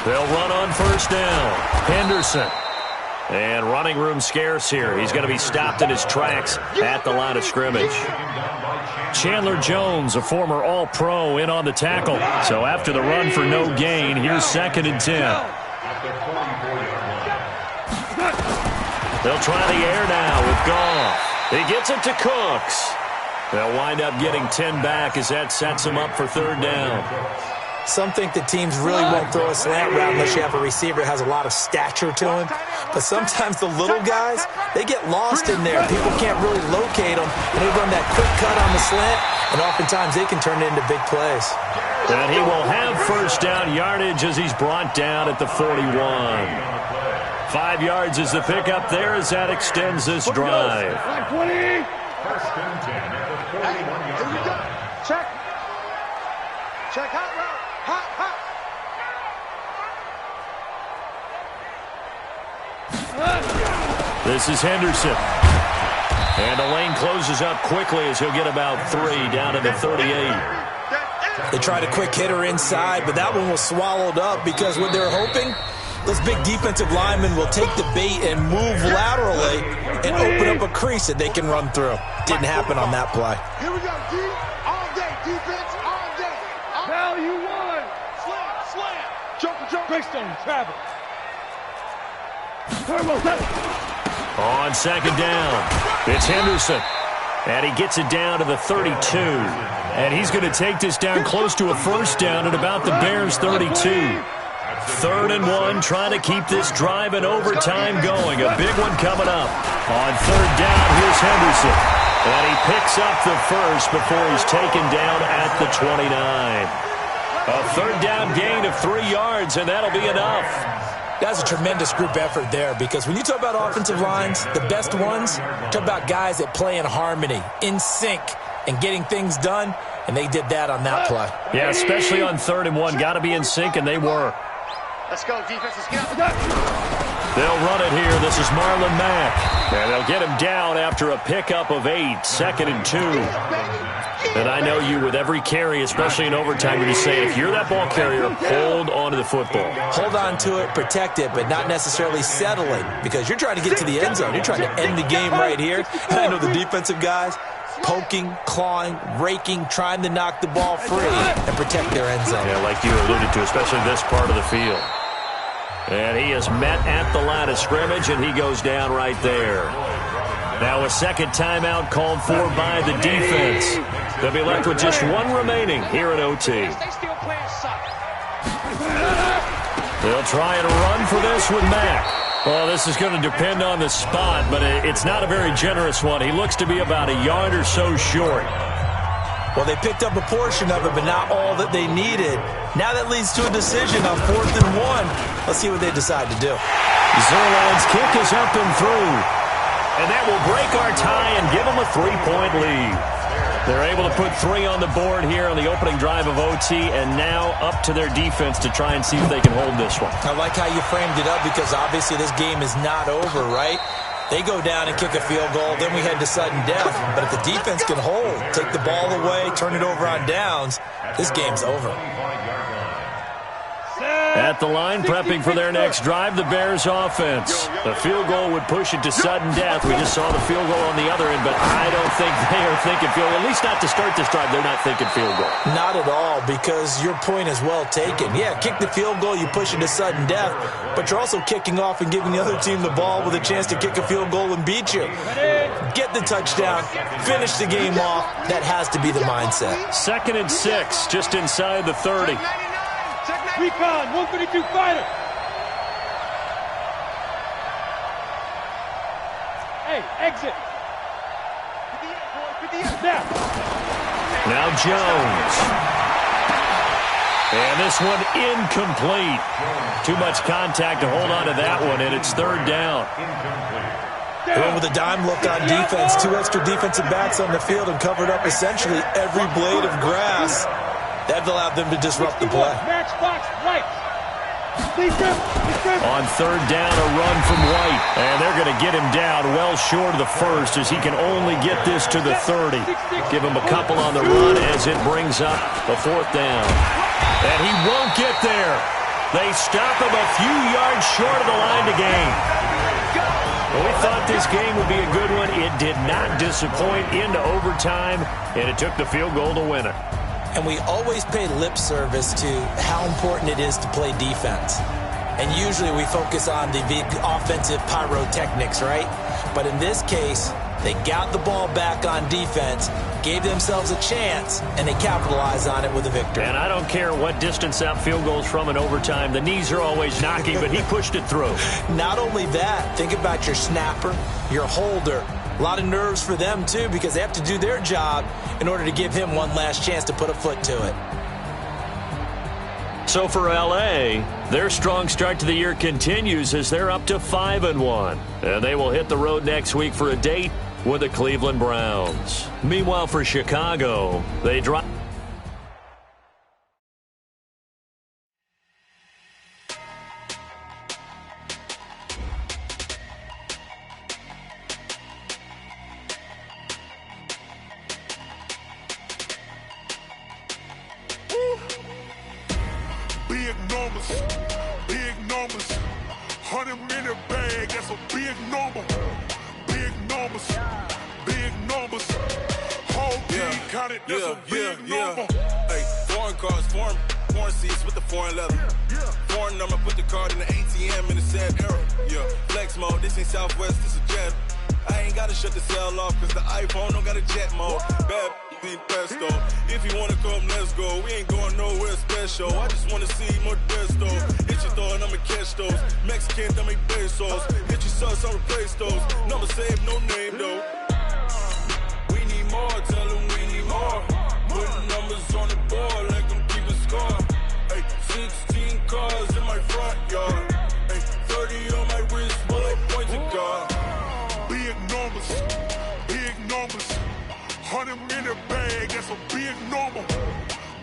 They'll run on first down. Henderson. And running room scarce here. He's going to be stopped in his tracks at the line of scrimmage. Chandler Jones, a former All-Pro, in on the tackle. So after the run for no gain, here's 2nd and 10. They'll try the air now with Goff. He gets it to Cooks. They'll wind up getting 10 back as that sets them up for 3rd down. Some think the teams really won't throw a slant route unless you have a receiver that has a lot of stature to him. But sometimes the little guys, they get lost in there. People can't really locate them, and they run that quick cut on the slant, and oftentimes they can turn it into big plays. And he will have first down yardage as he's brought down at the 41. 5 yards is the pickup there as that extends this drive. 20. First and 10 at the 41-yard line. Check. Check hot route. Hot, hot. This is Henderson. And the lane closes up quickly as he'll get about 3 down to the 38. They tried a quick hitter inside, but that one was swallowed up because what they're hoping, those big defensive linemen will take the bait and move laterally and open up a crease that they can run through. Didn't happen on that play. Here we go, D. All day. Defense all day. Now you won. Slam, slam. Jump. Greystone, travel. On second down, it's Henderson. And he gets it down to the 32. And he's going to take this down close to a first down at about the Bears' 32. 3rd and 1, trying to keep this drive in overtime going. A big one coming up. On 3rd down, here's Henderson. And he picks up the first before he's taken down at the 29. A 3rd down gain of 3 yards, and that'll be enough. That's a tremendous group effort there, because when you talk about offensive lines, the best ones, talk about guys that play in harmony, in sync, and getting things done, and they did that on that play. Yeah, especially on 3rd and 1. Got to be in sync, and they were. Let's go, defense. Let's get up. They'll run it here. This is Marlon Mack. And they'll get him down after a pickup of 8, 2nd and 2. And I know you, with every carry, especially in overtime, you're just saying, if you're that ball carrier, hold on to the football. Hold on to it, protect it, but not necessarily settling, because you're trying to get to the end zone. You're trying to end the game right here. And I know the defensive guys, poking, clawing, raking, trying to knock the ball free and protect their end zone. Yeah, like you alluded to, especially this part of the field. And he is met at the line of scrimmage, and he goes down right there. Now a second timeout called for by the defense. They'll be left with just 1 remaining here at OT. They'll try and run for this with Mack. Well, this is going to depend on the spot, but it's not a very generous one. He looks to be about a yard or so short. Well, they picked up a portion of it, but not all that they needed. Now that leads to a decision on 4th and 1. Let's see what they decide to do. Zerline's kick is up and through. And that will break our tie and give them a 3-point lead. They're able to put 3 on the board here on the opening drive of OT, and now up to their defense to try and see if they can hold this one. I like how you framed it up, because obviously this game is not over, right? They go down and kick a field goal, then we head to sudden death. But if the defense can hold, take the ball away, turn it over on downs, this game's over. At the line, prepping for their next drive, the Bears offense. The field goal would push it to sudden death. We just saw the field goal on the other end, but I don't think they are thinking field goal. At least not to start this drive, they're not thinking field goal. Not at all, because your point is well taken. Yeah, kick the field goal, you push it to sudden death, but you're also kicking off and giving the other team the ball with a chance to kick a field goal and beat you. Get the touchdown, finish the game off. That has to be the mindset. 2nd and 6, just inside the 30. Recon, 132 fighter. Hey, exit. Now Jones. And this one incomplete. Too much contact to hold on to that one, and it's 3rd down. Going with a dime look on defense. 2 extra defensive backs on the field and covered up essentially every blade of grass. That allowed them to disrupt the play. On 3rd down, a run from White. And they're going to get him down well short of the first, as he can only get this to the 30. Give him a couple on the run as it brings up the 4th down. And he won't get there. They stop him a few yards short of the line to gain. Well, we thought this game would be a good one. It did not disappoint into overtime, and it took the field goal to win it. And we always pay lip service to how important it is to play defense. And usually we focus on the big offensive pyrotechnics, right? But in this case, they got the ball back on defense, gave themselves a chance, and they capitalized on it with a victory. And I don't care what distance that field goes from in overtime. The knees are always knocking, but he pushed it through. Not only that, think about your snapper, your holder. A lot of nerves for them, too, because they have to do their job in order to give him one last chance to put a foot to it. So for L.A., their strong start to the year continues as they're up to 5-1. And they will hit the road next week for a date with the Cleveland Browns. Meanwhile, for Chicago, they drop. Big numbers, 100-minute bag, that's a big number. Big numbers, whole team counted, that's a big number. Hey, foreign cars, foreign seats with the foreign leather. Foreign number, put the card in the ATM in the sad era. Yeah, flex mode, this ain't Southwest, this is jet. I ain't gotta shut the cell off, cause the iPhone don't got a jet mode. Bad be pesto. If you wanna come, let's go. We ain't going nowhere special. I just wanna see more desto. Hit your throw and I'ma catch those. Mexican, dummy pesos. Hit your sauce, I'll replace those. Number save, no name though. We need more, tell them we need more. Putting numbers on the board, like them keep a score. Ay, 16 cars in my front yard. Ay, 30 on my wrist, bullet pointed guard. Big numbers, big numbers. 100 in the bag, that's a big number.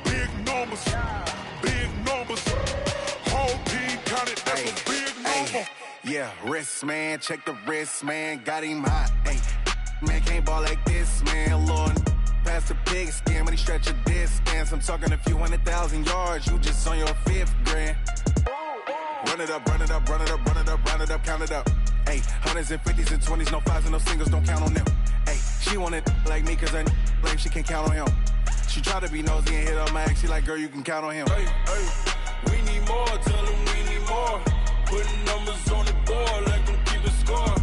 Big numbers, big numbers. Whole team counted, that's a big number. Yeah, wrist man, check the wrist man, got him hot. Ay, man can't ball like this, man. Lord, past the pig skin when he stretch a distance. I'm talking a few 100,000 yards, you just on your 5th grand. Run it up, run it up, run it up, run it up, run it up, count it up. Ay, hundreds and 50s and 20s, no 5s and no singles, don't count on them. Ay, she want it like me cause I like she can count on him. She try to be nosy and hit on my ex, she like, girl, you can count on him. Hey, hey, we need more, tell them we need more. Putting numbers on the board like them keep a score.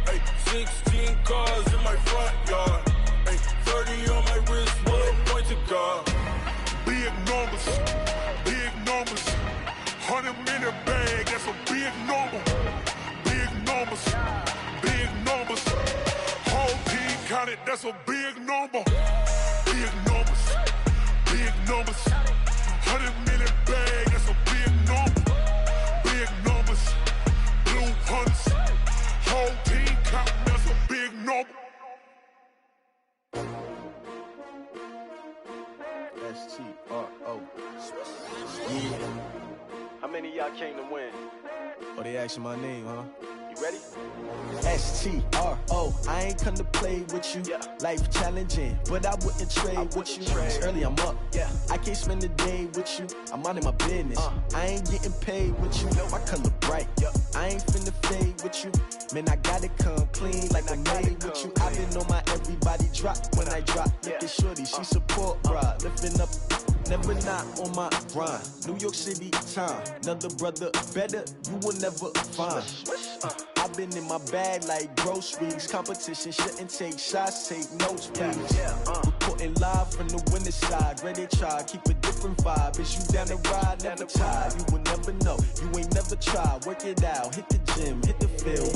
Hey, 16 cars in my front yard. Hey, 30 on my wrist, bullet pointed guard. Big numbers, big numbers. 100 in the bag, that's a big number. Big numbers, big numbers. Whole team counted, that's a big number. Big numbers, big numbers. 100 in the bag, that's a big number. Big numbers, blue hunts. Whole team counting, that's a big number. S-T-R-O. Yeah. How many of y'all came to win? Oh, they asking my name, huh? You ready? S-T-R-O, I ain't come to play with you. Yeah. Life challenging, but I wouldn't trade with you. It's early, I'm up. Yeah. I can't spend the day with you. I'm minding my business. I ain't getting paid with you. My color bright. Yeah. I ain't finna fade with you. Man, I gotta come clean like I'm made with you. I've been on my everybody drop when I drop. Look at shorty, she support, bruh. Lifting up. Never not on my grind. New York City time. Another brother better, you will never find. I've been in my bag like groceries. Competition shouldn't take shots, take notes, please. Reporting live from the winter side. Ready to try, keep a different vibe. Is you down the ride, never tired. You will never know, you ain't never tried. Work it out, hit the gym, hit the field.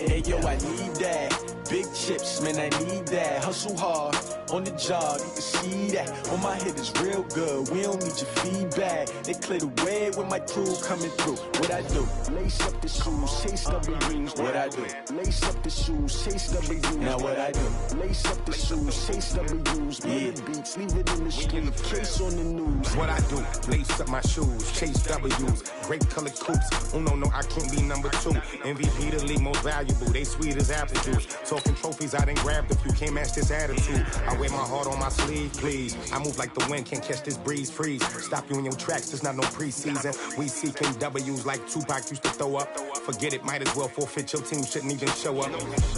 Hey yo, I need that. Big chips, man, I need that. Hustle hard, on the job, you can see that. On my head is real good, we don't need your feedback. They clear the way when my crew coming through. What I do? Lace up the shoes, chase W's. What I do? Lace up the shoes, chase W's. Now what I do? Lace up the shoes, chase W's. Yeah. Beats, leave it in the street, case on the news. What I do? Lace up my shoes, chase W's. Great colored coops. Oh no, I can't be number 2. MVP the league most valuable. They sweet as apple juice. Talking trophies, I done grabbed a few. Can't match this attitude. I wear my heart on my sleeve, please. I move like the wind, can't catch this breeze, freeze. Stop you in your tracks, there's not no preseason. We seeking W's like Tupac used to throw up. Forget it, might as well forfeit. Your team shouldn't even show up.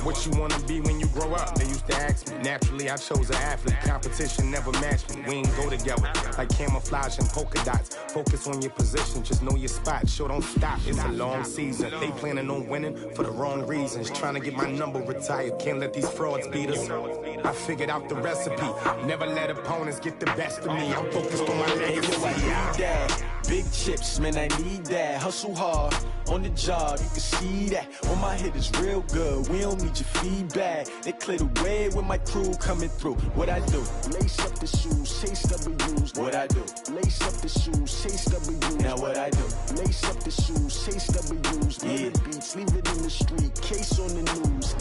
What you wanna be when you grow up? They used to ask me. Naturally, I chose an athlete. Competition never matched me. We ain't go together like camouflage and polka dots. Focus on your position, just know your spot. Show don't stop, it's a long season. They planning on winning for the wrong reasons. Trying to get my number retired, can't let these frauds beat us. I figured out the recipe. Never let opponents get the best of me. I'm focused on my legacy. I need that. Big chips, man, I need that. Hustle hard, on the job, you can see that. On my head is real good, we don't need your feedback. They clear the way when my crew coming through. What I do? Lace up the shoes, chase W's. What I do? Lace up the shoes, chase W's. Now what I do? Lace up the shoes, chase W's. Yeah. Beats, leave it in the street, case on the news.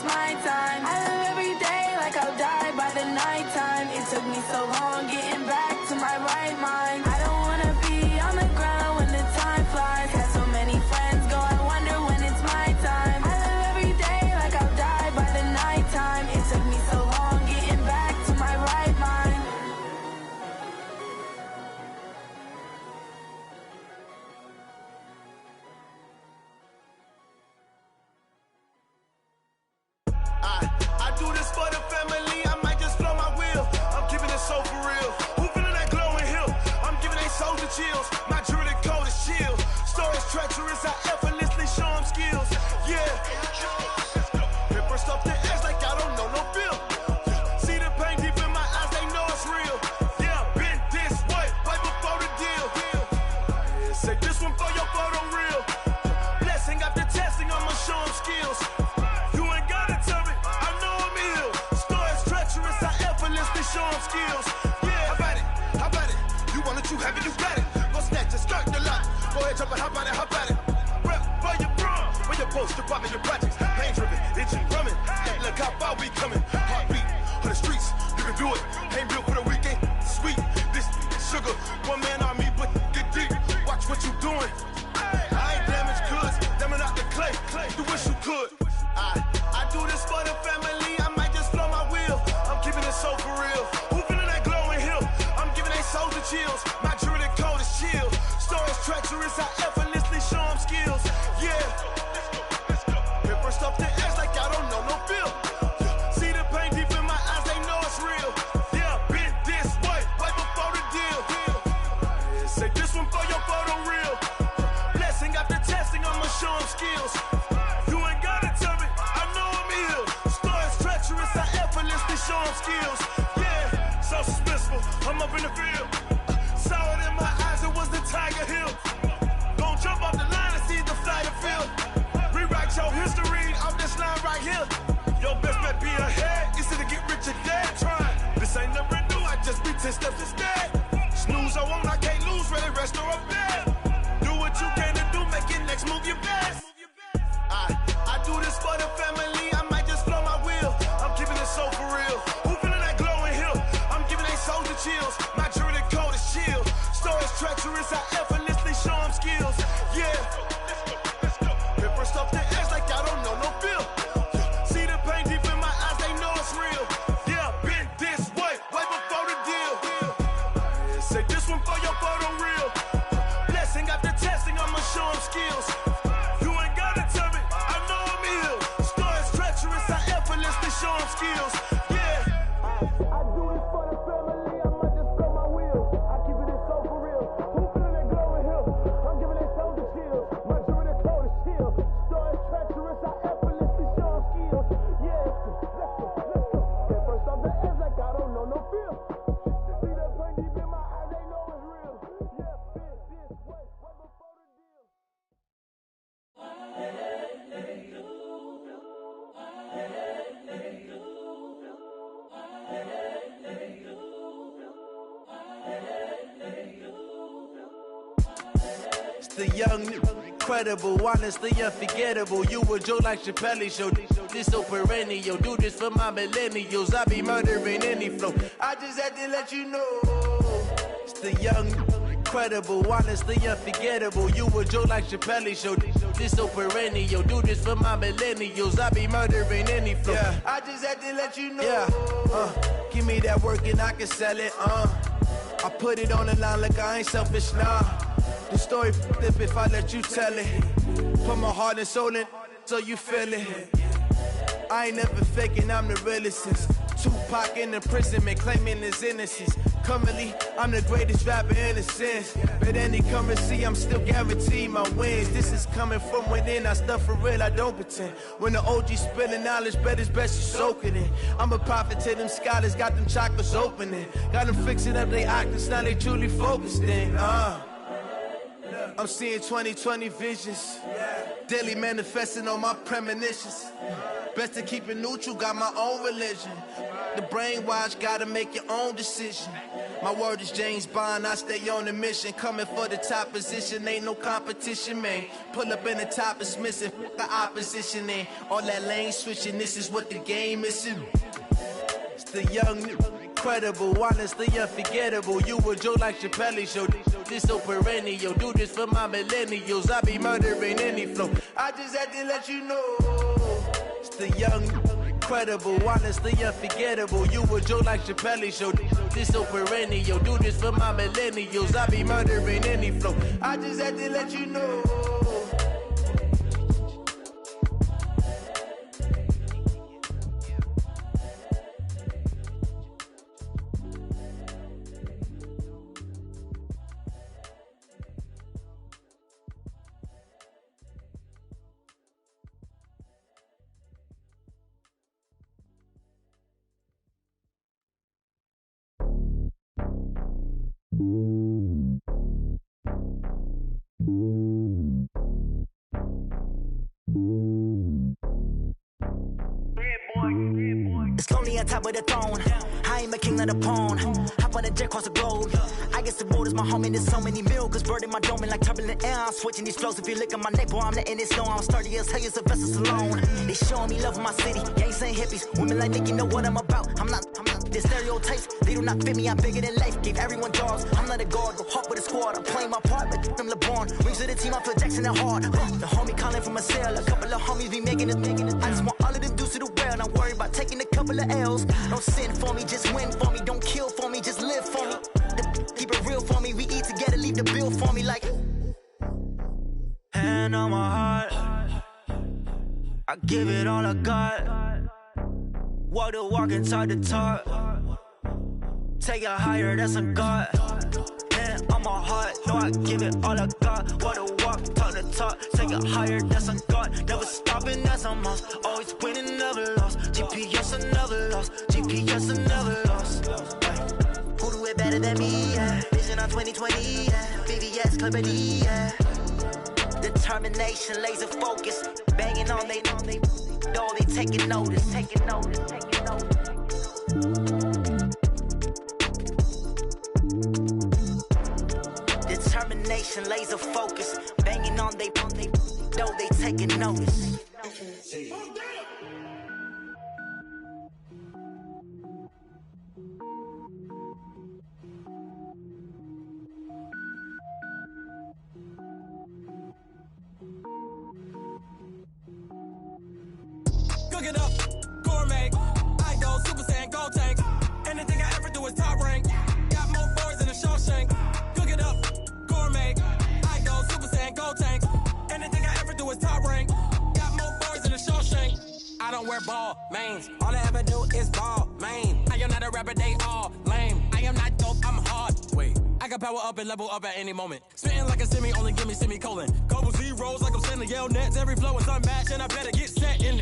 it's my time. I live every day like I'll die by the nighttime. It took me so long getting back to my right mind. I don't wanna be on the ground when the time flies. Had so many friends go, I wonder when it's my time. I live every day like I'll die by the nighttime. It took me so long getting back to my right mind. I do this for the family, I might just blow my wheel. I'm keeping it so for real. Who feeling that glowing hill? I'm giving they soldier chills. My jewelry code is chill. Stories treacherous, I effortlessly show them skills. Yeah. Paper stuff the edge like I don't know no feel. See the pain deep in my eyes, they know it's real. Yeah, been this way, right before the deal. Say this one for your photo real. Blessing after testing, I'ma show them skills. You ain't gotta tell me, I know I'm ill. Stories treacherous, I effortlessly show them skills. Yeah, how about it? How about it? You want it, you have it, you got it. Go snatch it, skirt the lot. Go ahead, jump it, how about it, how about it? Rep for your brum, for your post, your pop, and your projects. Pain driven, itching, drumming. Look how far we coming. Heartbeat on the streets, you can do it. Ain't built for the weekend, sweet. This sugar, one man army, but get deep. Watch what you doing. I ain't damaged goods, damn it out the clay. You wish you could. I do this for the family, I might just blow my wheel. I'm keeping it so for real. Who feeling that glowing hill? I'm giving they soldier chills. My jewelry code is chill. Stories treacherous, I effortlessly show them skills. Yeah. Paper stuff the edge like I don't know no feel. See the pain deep in my eyes, they know it's real. Yeah, been this way, right before the deal. Say this one for your photo real. Blessing after testing, I'ma show them skills. You ain't gotta tell me, I know I'm ill. Stories treacherous, I effortlessly show them skills. Yeah, so suspenseful, I'm up in the field. Saw it in my eyes, it was the Tiger Hill. Gon' jump off the line and see the flight of field. Rewrite your history off this line right here. Your best bet be ahead, easy to get rich or dead. Trying, this ain't never new, I just be 10 steps instead. Snooze I won't, I can't lose, ready, rest or up bed. Do what you can to do, make your next move your best. I do this for the family, I might just blow my wheel. I'm keeping it so for real. Who feeling that glowing hill? I'm giving they soldier chills. My jewelry code is chill. Stories treacherous, I effortlessly show them skills. Yeah. Paper stuff the edge like I don't know no feel. See the pain deep in my eyes, they know it's real. Yeah, been this way, right before the deal. Say this one for your photo real. Blessing after testing, I'ma show them skills. You ain't gotta tell me, I know I'm ill. Stories treacherous, I effortlessly show them skills. Yeah. I do this for the family, I might just blow my wheel. I keep it so for real. Who feeling that glowing hill? I'm giving they soldier chills. My jewelry code is chill. Stories treacherous, I effortlessly show them skills. Yeah, let's go. Get first off the edge like I don't know no feel. See that pain deep in my eyes, they know it's real. Yeah, been this way, right before the deal. It's the young, incredible, honestly unforgettable. You a joke like Chappelle show. This so perennial. Do this for my millennials. I be murdering any flow. I just had to let you know. It's the young, incredible, honestly unforgettable. You a joke like Chappelle show. This so perennial. Do this for my millennials. I be murdering any flow. Yeah. I just had to let you know. Yeah. Give me that work and I can sell it. I put it on the line like I ain't selfish, nah. The story flip if I let you tell it. Put my heart and soul in so you feel it. I ain't never faking, I'm the realest since Tupac in imprisonment, claiming his innocence. Currently, I'm the greatest rapper in a sense. But any currency, I'm still guaranteed my wins. This is coming from within, I stuff for real, I don't pretend. When the OG spilling knowledge, bet it's best you soak it in. I'm a prophet to them scholars, got them chakras opening. Got them fixing up they octaves, now they truly focused in. I'm seeing 2020 visions. Daily manifesting on my premonitions. Best to keep it neutral, got my own religion. The brainwash, gotta make your own decision. My word is James Bond, I stay on a mission. Coming for the top position, ain't no competition, man. Pull up in the top is missing, the opposition in. All that lane switching, this is what the game is. It's the young, incredible, honestly unforgettable. You a Joe like Chappelle show, this so perennial. Do this for my millennials, I be murdering any flow. I just had to let you know. It's the young, incredible, honestly unforgettable. You a Joe like Chappelle show, this so perennial. Do this for my millennials, I be murdering any flow. I just had to let you know. It's lonely on top of the throne. I ain't a king of the pawn. Hop on a jet across the globe. I guess the road is my home and there's so many milkers bird in my dome and like turbulent air. I'm switching these flows. If you look at my neck, boy, I'm letting it snow. I'm sturdy as hell, a vessel alone. They showing me love in my city. Gangs ain't hippies. Women like Nicky know what I'm about. I'm not the stereotypes. They do not fit me. I'm bigger than life. Gave everyone jobs. I'm not a guard. Go hard with a squad. I'm playing my part like them LeBron. Rings to the team. I feel Jackson and hard. The homie calling from a cell. A couple of homies be making it. I just want all of them dudes to the well. Not worry about taking a couple of L's. Don't sin for me, just win for me. Don't kill for me, just live for me. Keep it real for me. We eat together, leave the bill for me like. Hand on my heart, I give it all I got. Walk the walk and talk the talk. Take it higher, that's a God. Hand on my heart, no, I give it all I got. Walk the walk, talk the talk. Take it higher, that's a God. Never stopping, that's a must. Always winning, never lost. GPS, I never lost. GPS, I never lost. Who do it better than me? Yeah. Vision on 2020, yeah. VVS, Clippity, yeah. Determination, laser focus. Banging on they door, they taking notice. Taking notice, taking notice. Determination, laser focus. Banging on they door, they taking notice. Cook it up, gourmet. I go Super Saiyan, gold tank. Anything I ever do is top rank. Got more boys than a Shawshank. Cook it up, gourmet. I go Super Saiyan, gold tank. Anything I ever do is top rank. Got more boys than a Shawshank. I don't wear ball mains. All I ever do is ball main. I am not a rapper, they all lame. I am not dope, I'm hard. Wait, I can power up and level up at any moment. Spitting like a semi, only give me semicolon. Couple zeros like I'm sending yell nets. Every flow is unmatched and I better get set in.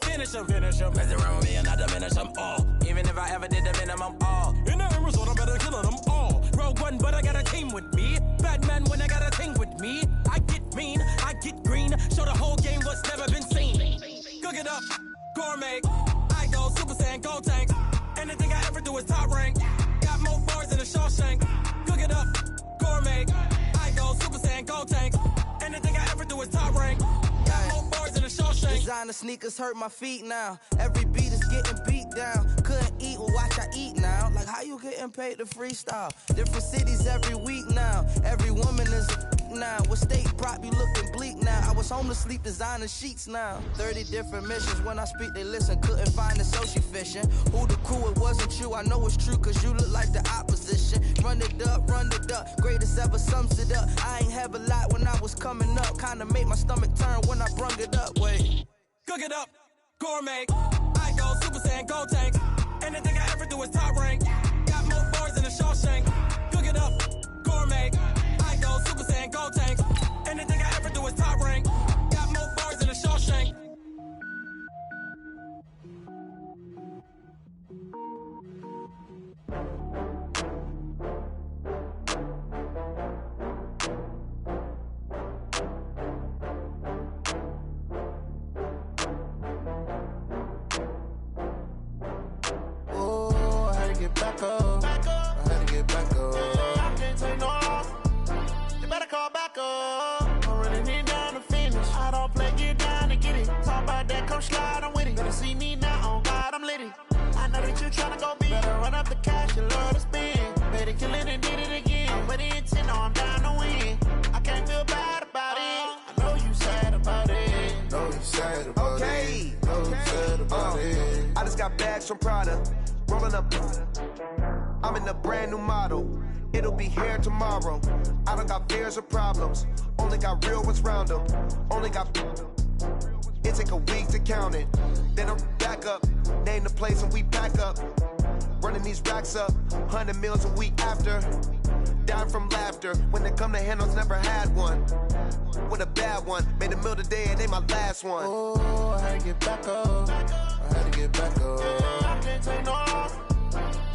Finish them. Mess around with me and I diminish them all. Even if I ever did the minimum all. In the end result, I better kill them all. Rogue One, but I got a team with me. Batman when I got a thing with me. I get mean, I get green. Show the whole game what's never been seen. Cook it up, gourmet. I go Super Saiyan, gold tank. Anything I ever do is top rank. Got more bars than a Shawshank. Cook it up, gourmet. I go Super Saiyan, gold tank. Anything I ever do is top rank. Got more bars than a Shawshank. Designer sneakers hurt my feet now. Every beat is getting beat down. Couldn't eat, well watch I eat now. Like how you getting paid to freestyle? Different cities every week now. Every woman is a now. What state prop you looking bleak now? I was home to sleep designer sheets now. 30 different missions. When I speak they listen. Couldn't find the social fishing. Who the crew, it wasn't you. I know it's true cause you look like the opposition. Run it up. Greatest ever sums it up. I ain't have a lot when I was coming up. Kinda made my stomach turn when I brung it up. Wait. Cook it up, gourmet. I go Super Saiyan, gold tank. Anything I ever do is top rank. Got more bars than a Shawshank. Cook it up, gourmet. I go Super Saiyan, gold tank. Anything I ever do is top rank. Got more bars than a Shawshank. Back up. I had see me now, oh God, I'm litty. I know that you tryna go big. Better run up the cash, you love to spend. Better kill it and did it again. With the intent, no, I'm down to win. I can't feel bad about it. I know you sad about it. Know you sad about it. Know you sad about it. I just got bags from Prada. Rolling up. I'm in a brand new model. It'll be here tomorrow. I don't got fears or problems. Only got real ones round them. Only got. It take a week to count it. Then I'm back up. Name the place and we pack up. Running these racks up. 100 meals a week after. Dying from laughter. When they come to handles, never had one. With a bad one. Made a meal today and they my last one. Oh, I had to get back up. I had to get back up. I can't take no off.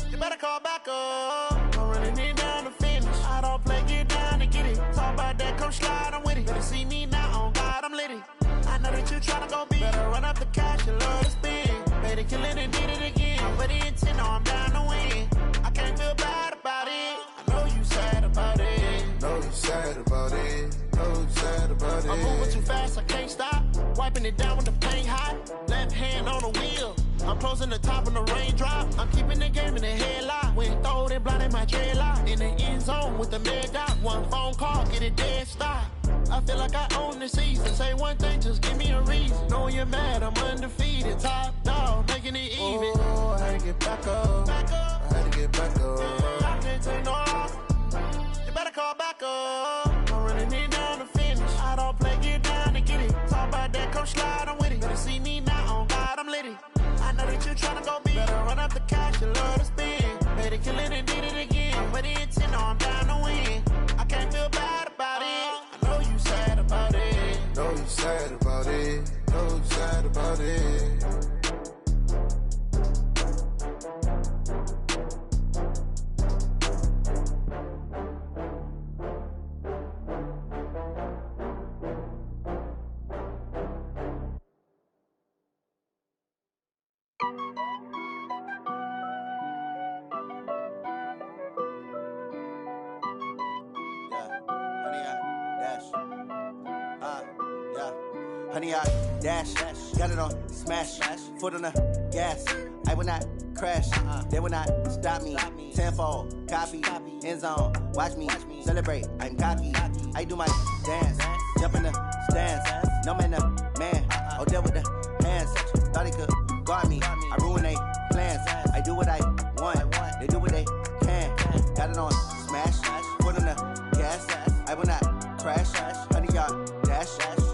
You better call back up. I'm running it down to finish. I don't play, get down to get it. Talk about that, come slide, I'm with it. Better see me now, oh God, I'm litty. I know that you tryna go big. Better run up the cash, you love to spend. Better kill it and did it again. With the intent, no, I'm down to win. I can't feel bad about it. I know you sad about it. Know you sad about it. Know you sad about it. I'm moving too fast, I can't stop. Wiping it down with the paint hot. Left hand on the wheel. I'm closing the top of the raindrop. I'm keeping the game in the headlock. When throwed and blinded my dreadlock. In the end zone with the mid dot. One phone call, get it dead stop. I feel like I own the season. Say one thing, just give me a reason. Knowing you're mad, I'm undefeated. Top dog, making it even. Oh, I had to get back up. I had to get back up. I can't take no off. You better call back up. I'm running it down to finish. I don't play, get down to get it. Talk about that, come slide, I'm with it. Better see me now, oh God, I'm litty. I know that you tryna go big. Better run up the cash, you love to spend. Better kill it and did it again. With the intent, no, I'm down to win. I can't feel bad about it. I know you sad about it. Know you sad about it. Know you sad about it. Honey, I dash, got it on smash, foot on the gas. I will not crash, they will not stop me. Tenfold, copy, end zone, watch me celebrate. I'm cocky, I do my dance, jump in the stands. No man, man, oh deal with the hands. Thought he could guard me, I ruin they plans. I do what I want, they do what they can. Got it on smash, foot on the gas. I will not crash, honey, y'all dash,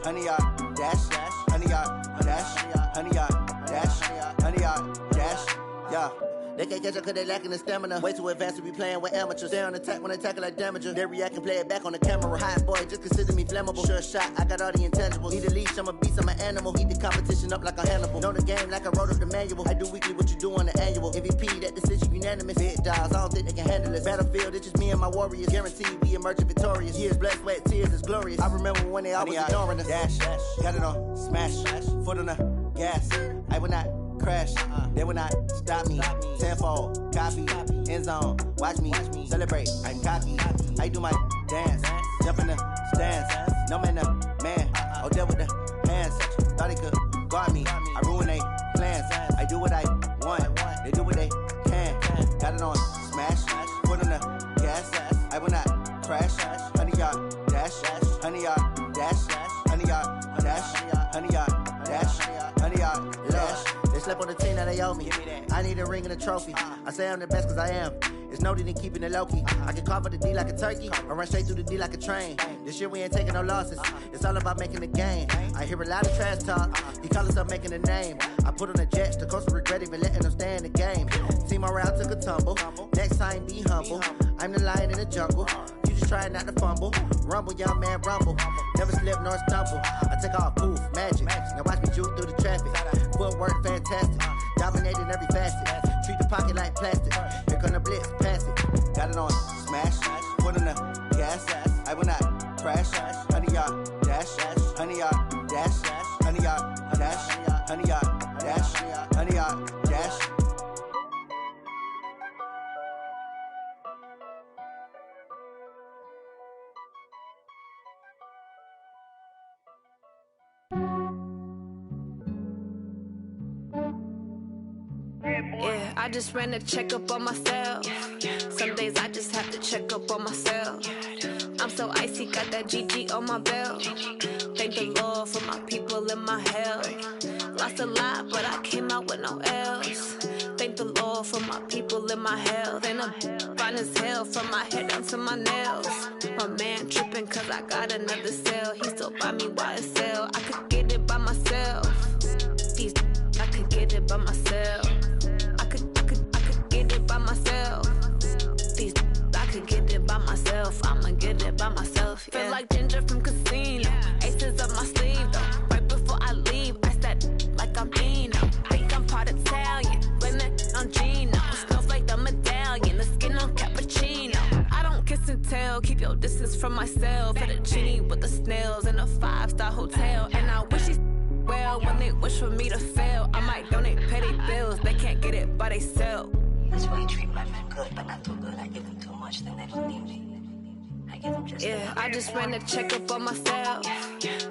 honey, y'all dash, honey, y'all dash, honey, y'all dash, honey, y'all dash, yeah. They can't catch up cause they lacking the stamina. Way too advanced to be playing with amateurs. Stay on attack when they tackle like damager. They react and play it back on the camera. Hot boy, just consider me flammable. Sure shot, I got all the intangibles. Need a leash, I'm a beast, I'm an animal. Eat the competition up like a Hannibal. Know the game like I wrote up the manual. I do weekly what you do on the annual. MVP, that decision unanimous. Big dogs, I don't think they can handle it. Battlefield, it's just me and my warriors. Guaranteed we emerging victorious. Years, blood, sweat, tears, is glorious. I remember when they always ignoring us. Dash, got it on smash, foot on the gas. I will not crash, they will not stop me. Tenfold, copy, end zone, watch me celebrate. I'm cocky, I do my dance, jump in the stands. No man, man, oh deal with the hands. Thought he could guard me, I ruin they plans. I do what I want, they do what they can. Got it on smash, foot on the gas. I will not crash, honey, y'all dash, honey, y'all dash, honey, y'all dash, honey, y'all dash, honey, y'all dash. They slept on the team that they owe me. I need a ring and a trophy. I say I'm the best cause I am. It's no need in keeping it low-key. I can carve up the D like a turkey or run straight through the D like a train. This year we ain't taking no losses. It's all about making the game. I hear a lot of trash talk. He call himself making a name. I put on the Jets. The coach will regret even letting them stay in the game. Team morale took a tumble. Next time be humble. I'm the lion in the jungle. You just try not to fumble. Rumble, young man, rumble. Never slip nor stumble. I take off, poof, magic. Now watch me juke through the traffic. Footwork fantastic. Dominating every facet. Treat the pocket like plastic. Here come the blitz, pass it. Got it on smash. Foot on the gas. I will not crash. Honey, y'all dash. Honey, y'all dash. Honey, y'all dash. Honey, y'all dash. Honey, y'all dash. Yeah, I just ran a checkup on myself. Some days I just have to check up on myself. I'm so icy, got that GG on my belt. Thank the Lord for my people and my health. Lost a lot, but I came out with no L's. Thank the Lord for my people and my health. And I'm fine as hell from my head down to my nails. My man tripping cause I got another cell. He still buy me YSL. I could get it by myself. These I could get it by myself. I could get it by myself. These I could get it by myself. I'ma get it by myself. Yeah. Feel like Ginger from Casino. Aces up my sleeve though. Right before I leave, I said like I'm Dino. Think I'm part Italian. Blame it on Gino. Smells like the medallion. The skin on cappuccino. I don't kiss and tell. Keep your distance from myself. Fettuccine with the snails in a 5-star hotel. And I wish he's well when they wish for me to fail. I might donate petty bills. They can't get it by themselves. That's why you treat my men good, but not too good. I give them too much, then they don't need me. I give them just yeah, I just ran a checkup on myself.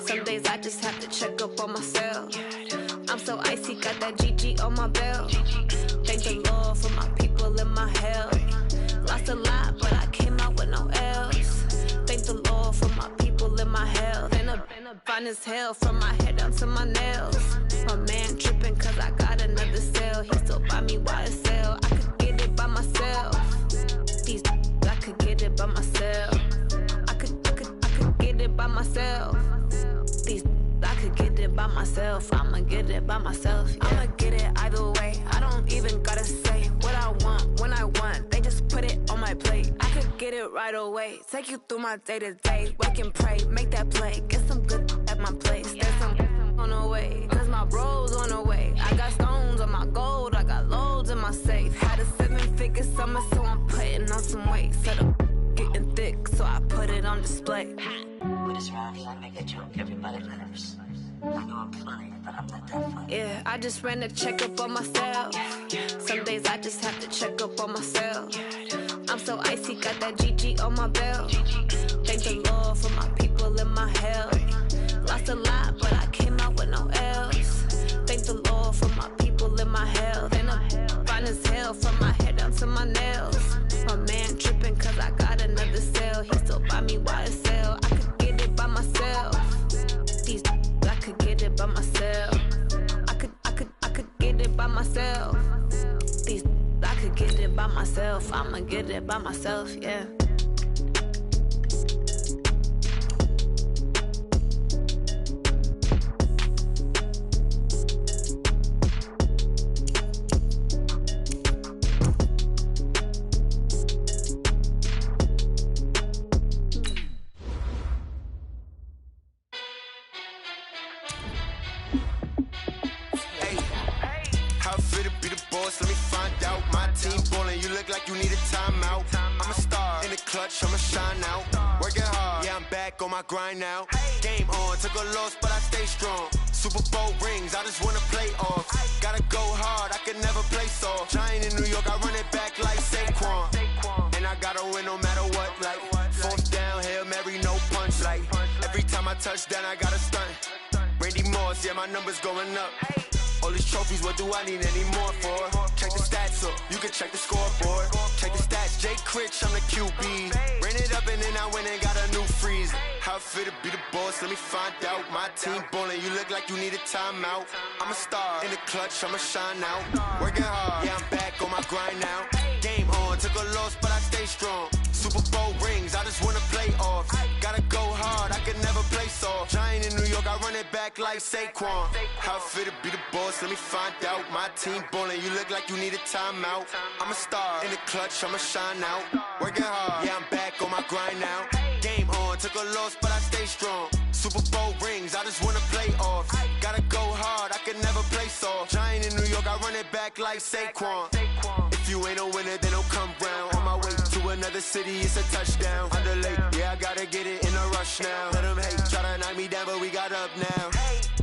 Some days I just have to check up on myself. I'm so icy, got that GG on my belt. Thank the Lord for my people and my health. Lost a lot, but I came out with no L's. Thank the Lord for my people and my health. And I'm fine as hell from my head down to my nails. My man tripping cause I got another cell. He still buy me YSL. I could get it by myself. These I could get it by myself. I could get it by myself. These I could get it by myself. I'ma get it by myself. Yeah. I'ma get it either way. I don't even gotta say what I want when I want. They just put it on my plate. I could get it right away. Take you through my day to day. Wake and pray, make that play. Get some good at my place. There's some on the way. Cause my bro's on the way. I got stones on my gold. I got loads in my safe. Had a 7-figure summer, so I'm putting on some weight. Set up getting thick, so I put it on display. With this round here, I make a joke. Everybody laughs. I know I'm funny, but I'm not that funny. Yeah, I just ran a checkup on myself. Some days I just have to check up on myself. I'm so icy, got that GG on my belt. Thank the Lord for my people and my health. Lost a lot, but I came out with no L's. Thank the Lord for my people and my health. And I'm fine as hell from my head down to my nails. My man tripping cause I got another cell. He still buy me YSL. I could get it by myself. These I could get it by myself. I could get it by myself. These I could get it by myself. I'ma get it by myself, yeah. Let me find out. My team ballin', you look like you need a timeout. I'm a star in the clutch, I'ma shine out. Working hard, yeah, I'm back on my grind now. Game on, took a loss, but I stay strong. Super Bowl rings, I just wanna play off. Gotta go hard, I can never play soft. Giant in New York, I run it back like Saquon. And I gotta win no matter what, like fourth down, Hail Mary, no punch. Like every time I touch down, I gotta stunt. Randy Moss, yeah, my numbers going up. All these trophies, what do I need any more for? Check the stats up, you can check the scoreboard. Check the stats, Jay Critch, I'm the QB. Ran it up and then I went and got a new freeze. How it feel to be the boss, let me find out. My team ballin', you look like you need a timeout. I'm a star in the clutch, I'ma shine out. Working hard, yeah, I'm back on my grind now. Game on, took a loss, but I stay strong. Super Bowl rings, I just wanna play off. Gotta go hard, I can never play soft. Giant in New York, I run it back like Saquon. How it feel to be the boss, let me find out. My team ballin', you look like you need a timeout. I'm a star in the clutch, I'ma shine out. Working hard, yeah, I'm back on my grind now. Game on, took a loss, but I stay strong. Super Bowl rings, I just wanna play off. Gotta go hard, I can never play soft. Giant in New York, I run it back like Saquon. If you ain't a winner, then don't come round. On my way to another city, it's a touchdown. Underlay, yeah, I gotta get it in a rush now. Let them hate, try to knock me down, but we got up now.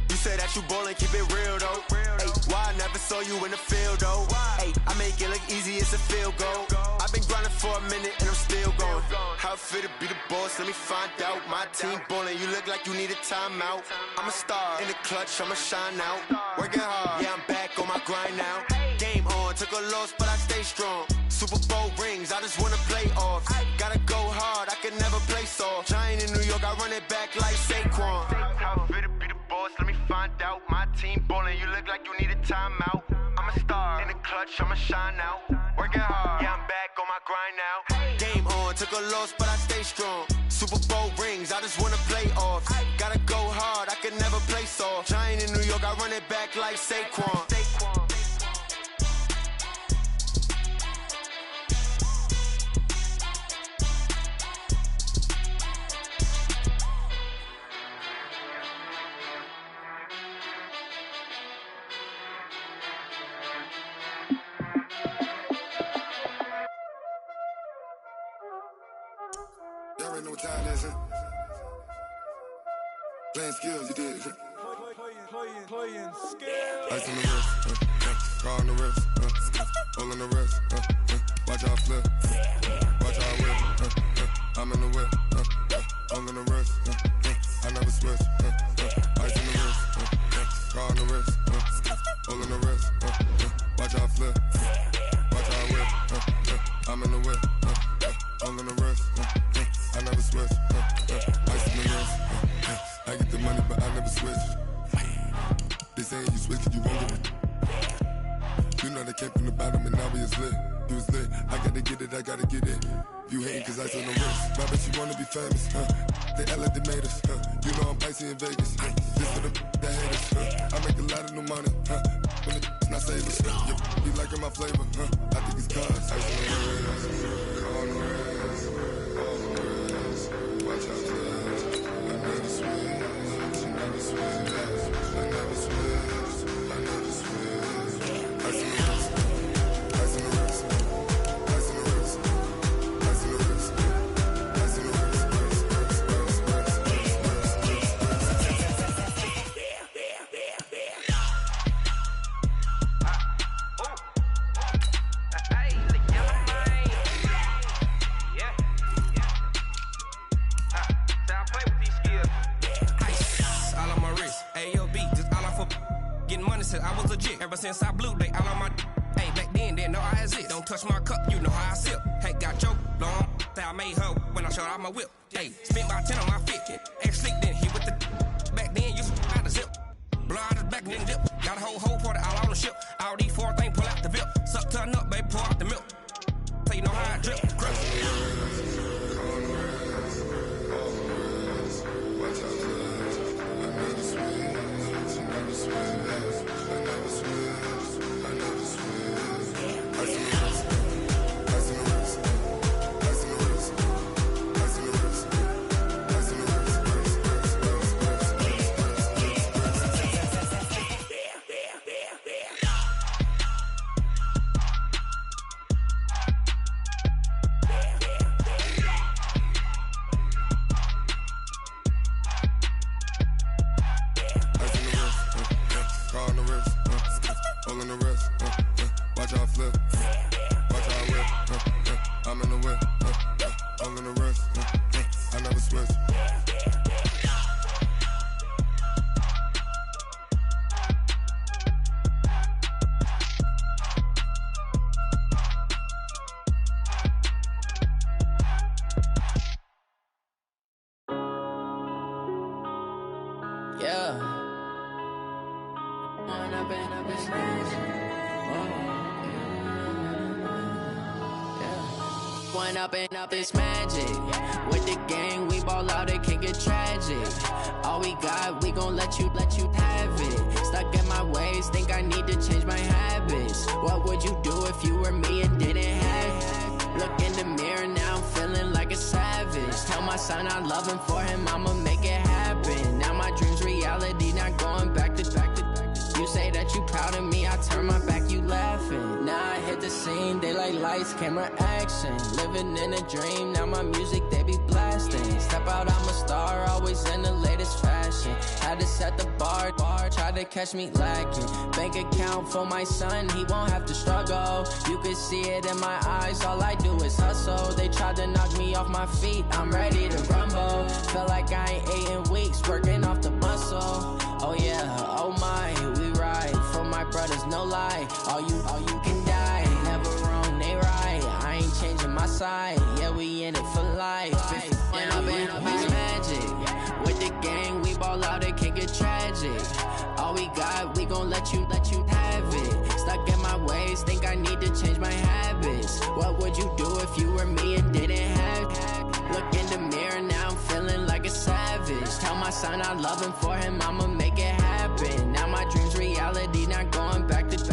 You said that you ballin', keep it real though. Ay, why I never saw you in the field though? Ay, I make it look easy, it's a field goal. I've been grinding for a minute and I'm still going. How it feel to be the boss, let me find out. My team ballin', you look like you need a timeout. I'm a star, in the clutch, I'ma shine out. Working hard, yeah, I'm back on my grind now. Game on, took a loss, but I stay strong. Super Bowl rings, I just wanna play off. Gotta go hard, I can never play soft. Giant in New York, I run it back like Saquon. How it feel to be the boss, let me find out. My team ballin', you look like you need a timeout. I'm a star, in the clutch, I'ma shine out. Working hard, yeah, I'm back on my grind now. Game on, took a loss, but I stay strong. Super Bowl rings, I just wanna play off. Gotta go hard, I can never play soft. Giant in New York, I run it back like Saquon. Y'all already know what time it is, huh? Playing skills, you did. Playing skills. Ice on the wrist, car on the wrist, hole in the wrist, watch out flip, watch out whip, I'm in the whip, hole in the wrist, I never switch, ice on the wrist, car on the wrist, hole in the wrist, watch out flip, watch out whip, I'm in the whip, hole in the wrist, I never switch, ice on the wrist, I get the money but I never switch. They saying you switch, you won't get it. You know they came from the bottom and now we is lit. You was lit, I gotta get it, I gotta get it. You hating cause ice on the wrist. My bitch, you wanna be famous, They act like they made us, You know I'm icy in Vegas, This for the that hate us, I make a lot of new money, When it's not savers, You liking my flavor, I think it's cause ice on the wrist, on the wrist, on the wrist. Watch out, cause I never switch, I never switch. I never switch, I never switch. Ice in the wrist, ice in the wrist, ice in the wrist, ice in the wrist, ice in the wrist, I was legit. Ever since I blew, they all on my hey, back then, didn't know I exist. Don't touch my cup, you know how I sip. Hey, got your long, that I made her when I showed out my whip. Hey, spent about 10 on my fit. Ex-slick, then hit with the back then, used to out the zip. Blow out his back, then dip. Got a whole party all on the ship. All these four things, pull out the VIP. Suck, turn up, baby, pour out the milk. So you know how I drip. Crush. Up this magic with the gang, we ball out, it can get tragic. All we got, we gon' let you have it. Stuck in my ways, think I need to change my habits. What would you do if you were me and didn't have it? Look in the mirror, now I'm feeling like a savage. Tell my son I love him, for him I'ma make it happen. Now my dream's reality, not going back to. You say that you proud of me, I turn my back, you laughing. Now I hit the scene, they like lights, camera, action. Living in a dream, now my music, they be blasting. Step out, I'm a star, always in the latest fashion. Had Had to set the bar, tried to catch me lacking. Bank account for my son, he won't have to struggle. You can see it in my eyes, all I do is hustle. They tried to knock me off my feet, I'm ready to rumble. Feel like I ain't ate in weeks, working off the muscle. Oh yeah, oh my, we ride for my brothers, no lie. All you can die, never wrong, they right. I ain't changing my side, yeah, we in it for life. And I've been magic. With the gang, we ball out, it can get tragic. All we got, we gon' let you have it. Stuck in my ways, think I need to change my habits. What would you do if you were me and didn't have it? Look in the mirror, now I'm feeling like a savage. Tell my son I love him, for him I'ma make it happen. Now my dream's reality, not going back to.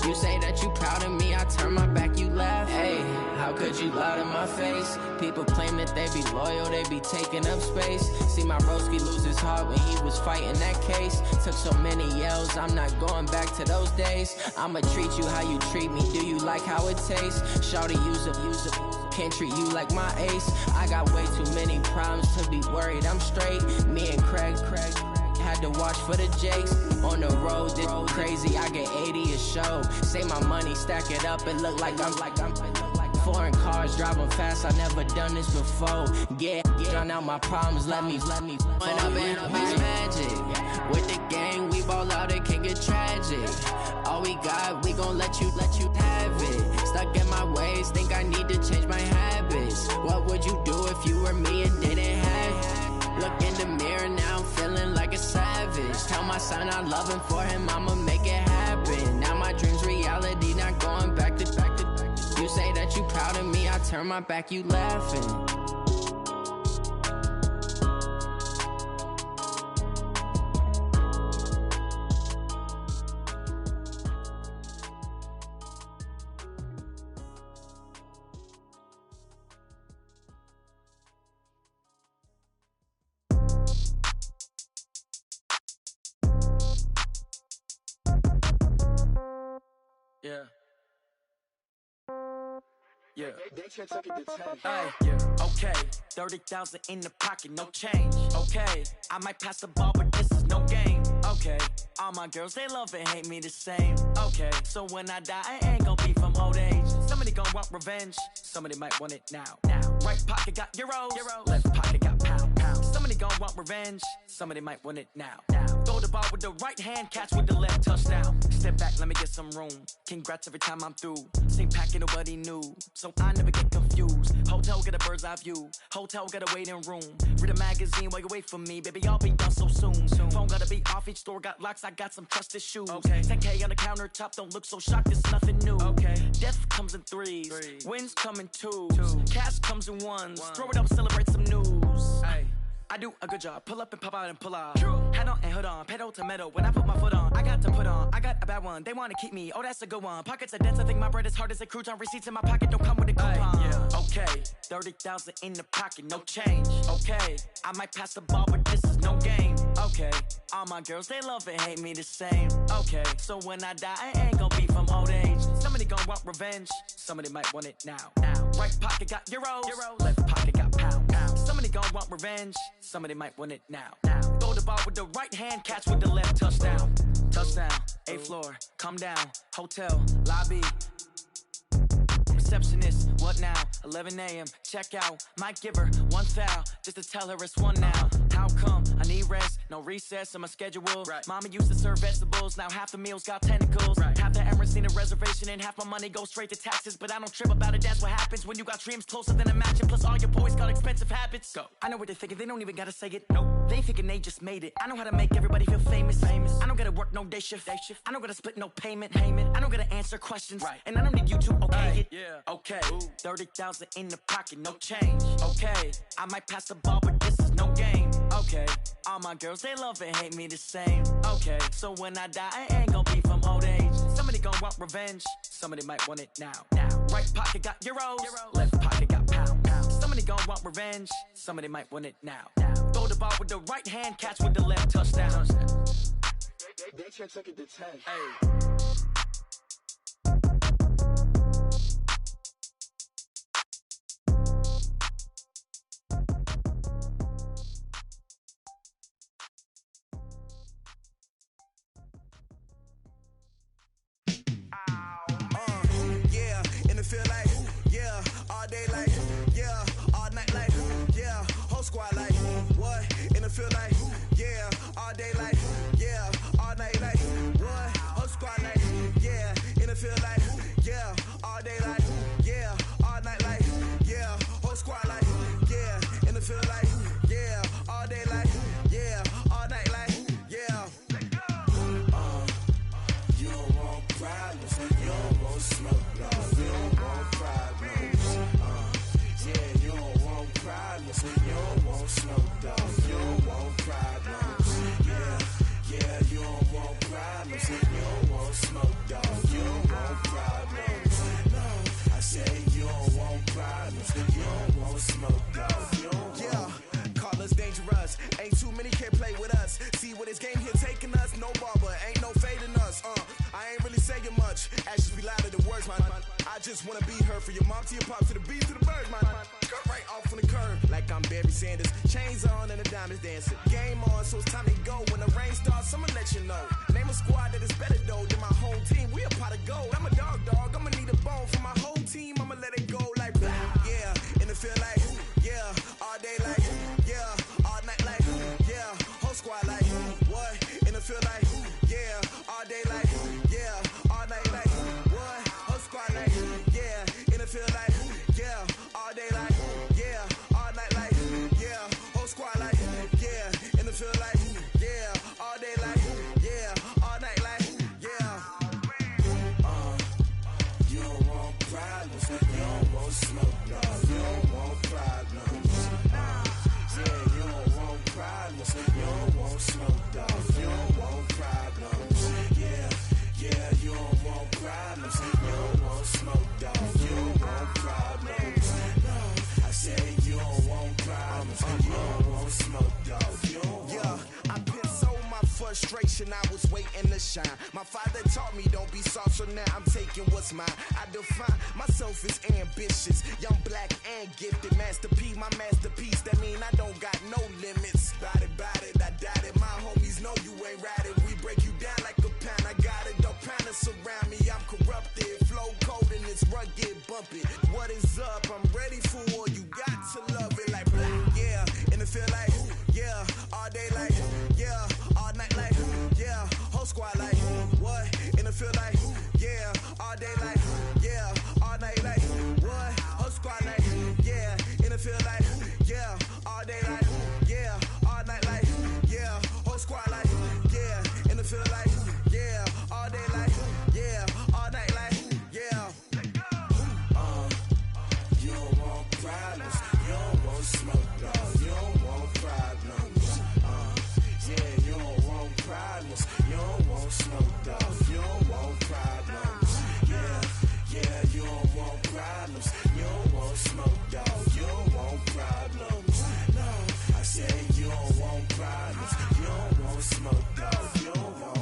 You say that you proud of me, I turn my back, you laugh. Hey, how could you lie to my face? People claim that they be loyal, they be taking up space. See my broski lose his heart when he was fighting that case. Took so many yells, I'm not going back to those days. I'ma treat you how you treat me, do you like how it tastes? Shawty, use up, can't treat you like my ace. I got way too many problems to be worried, I'm straight. Me and Craig had to watch for the Jakes. On the road, this crazy, I get 80 a show. Say my money, stack it up, it look like I'm foreign cars, driving fast, I never done this before. Get drown out my problems, let me When I've been magic. With the gang, we ball out, it can get tragic. All we got, we gon' let you have it. Stuck in my ways, think I need to change my habits. What would you do if you were me and didn't have it? Look in the mirror, now I'm feeling like a savage. Tell my son I love him, for him I'ma make it happen. Now my dream's reality, not going back to. You say that you proud of me, I turn my back, you laughing. Yeah. Yeah. Hey, yeah. Okay. 30,000 in the pocket, no change. Okay. I might pass the ball, but this is no game. Okay. All my girls, they love and hate me the same. Okay. So when I die, I ain't gon' be from old age. Somebody gon' want revenge. Somebody might want it now. Right pocket got euros. Left pocket got pounds. Somebody gon' want revenge. Somebody might want it now. Throw the ball with the right hand, catch with the left, touchdown. Step back, let me get some room. Congrats every time I'm through. Same packet, nobody knew, so I never get confused. Hotel get a bird's eye view. Hotel get a waiting room. Read a magazine while you wait for me, baby. I'll be done so soon. Phone gotta be off, each store got locks. I got some trusted shoes. Okay. 10K on the countertop, don't look so shocked. It's nothing new. Okay. Death comes in threes. Wins come in twos. Cash comes in ones. Throw it up, celebrate some news. Hey. I do a good job, pull up and pop out and pull off. Hat on and hood on, pedal to metal. When I put my foot on, I got to put on. I got a bad one, they wanna keep me. Oh, that's a good one. Pockets are dense, I think my bread is hard as a crouton. Receipts in my pocket don't come with a coupon. Yeah. Okay, 30,000 in the pocket, no change. Okay, I might pass the ball, but this is no game. Okay, all my girls, they love and hate me the same. Okay, so when I die, I ain't gon' be from old age. Somebody gon' want revenge, somebody might want it now. Right pocket got euros. Left pocket got pounds. Somebody gon' want revenge, somebody might want it now. Throw the ball with the right hand, catch with the left, touchdown. Touchdown, 8th floor, come down, hotel, lobby. Receptionist, what now? 11 a.m., check out. Might give her one foul, just to tell her it's one now. How come? I need rest, no recess in my schedule. Mama used to serve vegetables, now half the meals got tentacles. Half the Emirates need a reservation and half my money goes straight to taxes. But I don't trip about it, that's what happens when you got dreams closer than a mansion. Plus all your boys got expensive habits. Go. I know what they're thinking, they don't even gotta say it. Nope. They thinking they just made it. I know how to make everybody feel famous. I don't gotta work no day shift. I don't gotta split no payment. I don't gotta answer questions. And I don't need you to okay it. Okay, 30,000 in the pocket, no change. Okay, I might pass the ball, but this is no game. Okay, all my girls, they love and hate me the same. Okay, so when I die, I ain't gon' be from old age. Somebody gon' want revenge, somebody might want it now. Right pocket got euros. Left pocket got pounds. Somebody gon' want revenge, somebody might want it now. Throw the ball with the right hand, catch with the left, touchdown. They took it to 10. Hey. feel like, yeah, all day like, yeah, all night like, yeah, whole squad like, what? And it feel like, yeah, all day like, yeah, all night like, what? Whole squad like, yeah, and it feel like, yeah, all day like, yeah, all night like, yeah, whole squad like, yeah, and it feel like, yeah, all day like, yeah, all night like, yeah. You don't want problems, you don't want smoke, no, you don't want problems. Yeah, you don't want problems, you don't want smoke, dog, you don't want problems. Yeah, you don't want problems, you don't want smoke, dog, you don't want problems. No, I say you don't want problems, you don't want smoke, dog, you don't want. Yeah, call us dangerous, ain't too many can play with us. See what this game here taking us, no barber, ain't no fading us. I ain't really saying much, actions be louder than words, man. I just wanna be heard from your mom to your pop to the beat to the birds, man. Cut right off on the curb, like I'm Barry Sanders. Chains on and the diamonds dancing. Game on, so it's time to go. When the rain starts, I'ma let you know. Name a squad that is better though than my whole team. We a pot of gold. I'm a dog, I'ma need a bone for my whole team. I'ma let it go like, yeah, and it feel like, yeah, all day like, yeah, all night like, yeah, whole squad like, what? And it feel like, yeah, all day like, yeah, all night like, what? Whole squad like, yeah, and it feel like, yeah, all day like, yeah, all night like, yeah, whole squad like, yeah, and it feel like, yeah, all day like, yeah, all night like, yeah. You don't want problems, you don't want smoke, no, you don't want problems. Yeah, you don't want problems, you don't want smoke, dog, you don't want problems. Yeah, you don't want problems, you don't want smoke, dog, you don't want problems. No, I say you don't want problems, you don't want smoke, dog, you don't want. Yeah, I've been so my frustration, I was waiting to shine. My father taught me don't be soft, so now I'm taking what's mine. I define myself as ambitious, young, black, and gifted. Master P, my masterpiece, that mean I don't got no limits. Bout it, I doubt it. My homies know you ain't ratted. We break you down like a pound. I got it, don't pound surround me. I'm corrupted, flow cold and it's rugged, bumpy. What is up? I'm ready for war. You got to love it like black, yeah. And it feel like, yeah, all day like, yeah, all night like, yeah, whole squad like, what? And it feel like, yeah, all day like, yeah, all night like, what? Whole squad like, yeah, and it feel like, yeah, all day like, yeah, all night like, yeah, whole squad like, yeah, and it feel like, yeah, all day like, yeah, all night like, yeah. You don't want problems, you don't want smoke, no, you don't want problems. Yeah, you don't want problems, you don't want smoke, dog, you don't want problems. Yeah, you don't want problems, you don't want smoke, dog, you don't want problems. No, I say you don't want problems, you don't want smoke, dog, you don't want.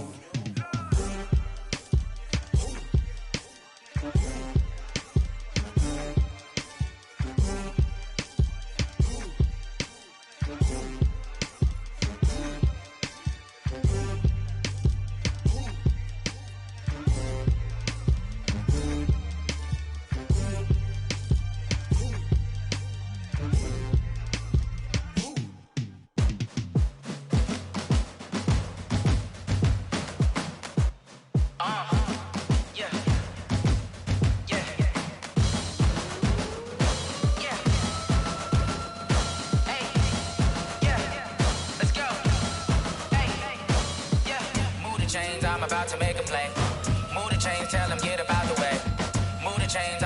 I'm about to make a play. Move the chains, tell them get up out the way. Move the chains,